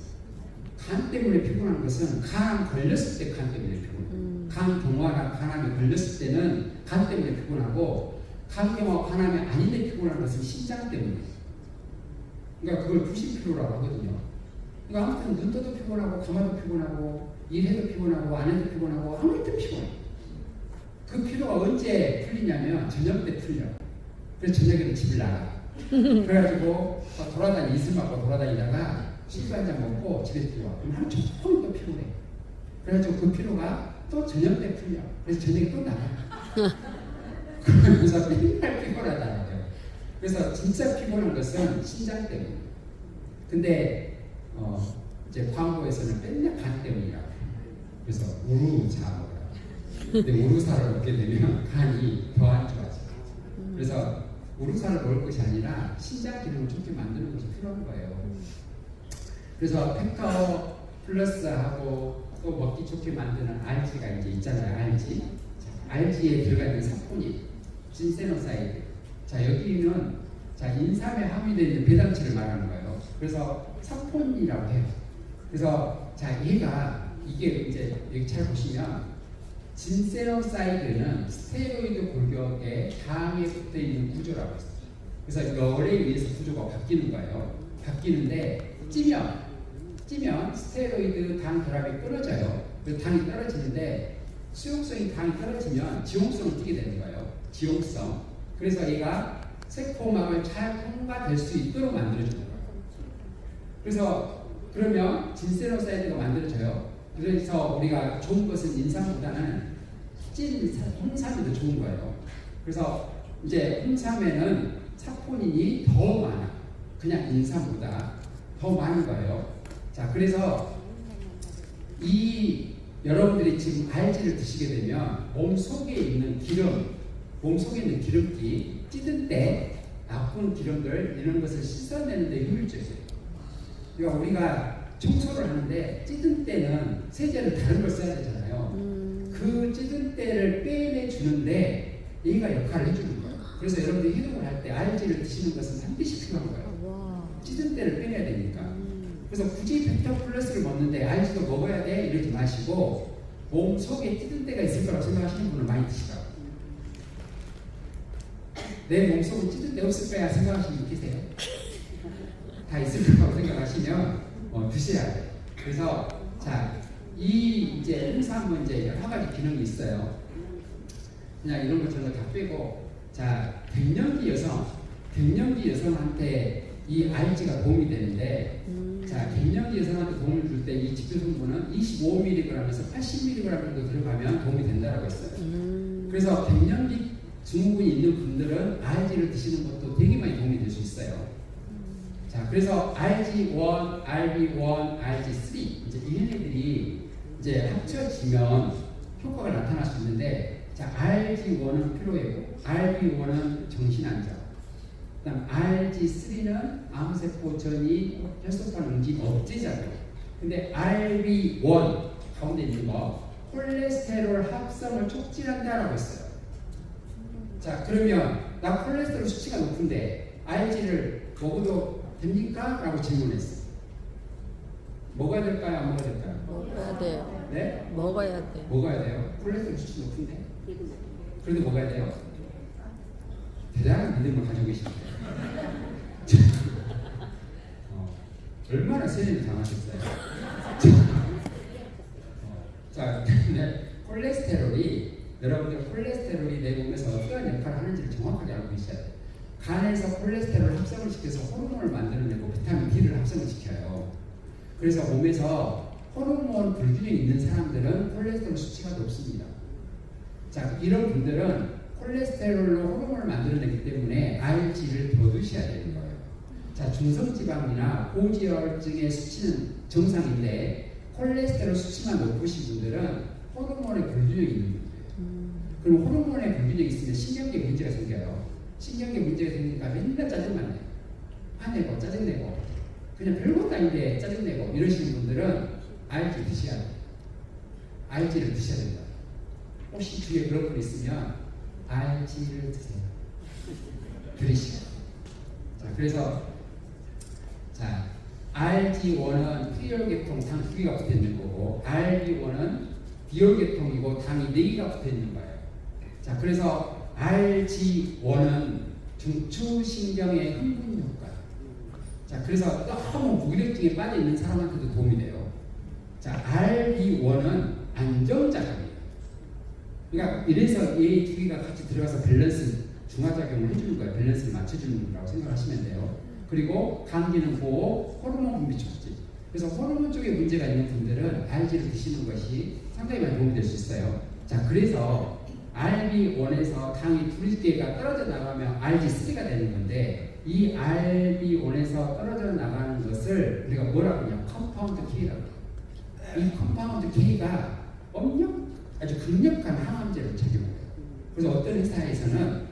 간 때문에 피곤한 것은 간 걸렸을 때 간 때문에 피곤해요. 간 경화나 간암에 걸렸을 때는 간 때문에 피곤하고, 간 경화, 간암이 아닌데 피곤한 것은 신장 때문이에요. 그러니까 그걸 부신피로라고 하거든요. 그러니까 아무튼 눈 떠도 피곤하고, 감아도 피곤하고, 일해도 피곤하고, 안 해도 피곤하고, 아무 때 피곤해요. 그 피로가 언제 풀리냐면 저녁 때 풀려. 그래서 저녁에는 집을 나가. 그래가지고 이슬 맞고 돌아다니다가 술도 한잔 먹고 집에 들어와. 그럼 하루 종일 또 피곤해. 그래가지고 그 피로가 또 저녁 때 풀려. 그래서 저녁에 또 나가. 그래서 맨날 피곤하다는 거예요. 그래서 진짜 피곤한 것은 신장 때문에. 근데 이제 광고에서는 맨날 간 때문이라고. 그래서 우루사 먹어요. 근데 우루사를 먹게 되면 간이 더 안 좋아져. 그래서 우루사를 먹을 것이 아니라 신장 기능을 좋게 만드는 것이 필요한 거예요. 그래서 팩터 플러스하고 또 먹기 좋게 만드는 RG가 이제 있잖아요. RG. RG에 들어가 있는 사포닌, 진세노사이드. 자, 여기는 인삼에 함유되어 있는 배당체를 말하는 거예요. 그래서 사포닌이라고 해요. 그래서 얘가 이게 이제 여기 잘 보시면 진세노사이드는 스테로이드 골격에 당에 붙어 있는 구조라고 했어요. 그래서 열에 의해서 구조가 바뀌는 거예요. 바뀌는데 찌면 스테로이드 당 결합이 끊어져요. 그래서 당이 떨어지는데 수용성이 당이 떨어지면 지용성을 띠게 되는 거예요. 지용성. 그래서 얘가 세포막을 잘 통과될 수 있도록 만들어주는 거예요. 그래서 그러면 진세노사이드가 만들어져요. 그래서 우리가 좋은 것은 인삼보다는 찐 홍삼이 더 좋은 거예요. 그래서 이제 홍삼에는 사포닌이 더 많아. 그냥 인삼보다 더 많은 거예요. 자, 그래서 여러분들이 지금 RG를 드시게 되면 몸 속에 있는 기름기, 찌든 때 나쁜 기름들 이런 것을 씻어내는 데 효율적이에요. 그러니까 우리가 청소를 하는데 찌든 때는 세제를 다른 걸 써야 되잖아요. 그 찌든 때를 빼내주는데 얘가 역할을 해주는 거예요. 그래서 여러분들이 해독을 할 때 RG를 드시는 것은 반드시 필요한 거예요. 찌든 때를 빼내야 되니까. 그래서 굳이 팩터 플러스를 먹는데 RG도 먹어야 돼 이러지 마시고 몸 속에 찌든 때가 있을 거라고 생각하시는 분은 많이 드시라고. 내 몸 속에 찌든 때 없을 거야 생각하시는 분 계세요? 다 있을 거라고 생각하시면 드셔야 돼요. 그래서 이제 홍삼은 이제 여러 가지 기능이 있어요. 그냥 이런 거 저런 거 다 빼고 갱년기 여성한테 이 RG가 도움이 되는데 갱년기 여성한테 도움을 줄 때 이 직주 성분은 25mg에서 80mg 정도 들어가면 도움이 된다고 했어요. 그래서 갱년기 증후군이 있는 분들은 RG를 드시는 것도 되게 많이 도움이 될 수 있어요. 그래서 RG1, RB1, RG3 이제 얘네들이 이제 합쳐지면 효과가 나타날 수 있는데 RG1은 피로회복, RB1은 정신안정, 그다음 RG3는 암세포 전이 혈소판 응집 억제작용. 근데 RB1 가운데 있는 거 콜레스테롤 합성을 촉진한다라고 했어요. 그러면 나 콜레스테롤 수치가 높은데 RG를 먹어도 됩니까? 라고 질문했어요. 먹어야 될까요? 안 먹어야 될까요? 먹어야 돼요. 네? 먹어야 돼. 먹어야 돼요. 콜레스테롤 수치 높은데 그래도 먹어야 돼요. 대단한 믿음을 가지고 계십니다. 얼마나 세뇌를 당하셨어요? 여러분들 콜레스테롤이 내 몸에서 어떠한 역할을 하는지를 정확하게 알고 계셔야 돼요. 간에서 콜레스테롤 합성을 시켜서 호르몬을 만들어내고 비타민 D를 합성을 시켜요. 그래서 몸에서 호르몬 불균형이 있는 사람들은 콜레스테롤 수치가 높습니다. 이런 분들은 콜레스테롤로 호르몬을 만들어내기 때문에 RG를 더 드셔야 되는 거예요. 중성지방이나 고지혈증의 수치는 정상인데 콜레스테롤 수치만 높으신 분들은 호르몬의 불균형이 있는 문제예요. 그럼 호르몬의 불균형이 있으면 신경계 문제가 생겨요. 신경계 문제가 생기니까 맨날 짜증만 내요. 화내고 짜증내고 그냥 별것도 아닌데 짜증내고 이러시는 분들은 RG 드셔야 돼요. RG를 드셔야 된다. 혹시 주위에 그런 분 있으면 RG를 드세요. 들으시고. 그래서 RG1은 프리올계통 당 2개가 붙어 있는 거고 RB1은 비올계통이고 당이 4개가 붙어 있는 거예요. 그래서 RG1은 중추신경의 흥분 효과. 그래서 너무 무기력증에 빠져 있는 사람한테도 도움이 돼요. RB1은 안정작용이에요. 그러니까 이래서 이 2개가 같이 들어가서 밸런스 중화작용을 해주는 거예요. 밸런스를 맞춰주는 거라고 생각하시면 돼요. 그리고 감기는 보호, 호르몬 분비 촉진. 그래서 호르몬 쪽에 문제가 있는 분들은 RG를 드시는 것이 상당히 많이 도움이 될 수 있어요. 그래서 RB1에서 당이 두 개가 떨어져 나가면 RG3가 되는 건데 이 RB1에서 떨어져 나가는 것을 우리가 뭐라고 하냐? 컴파운드 K라고 해요. 이 컴파운드 K가 아주 강력한 항암제로 작용해요. 그래서 어떤 회사에서는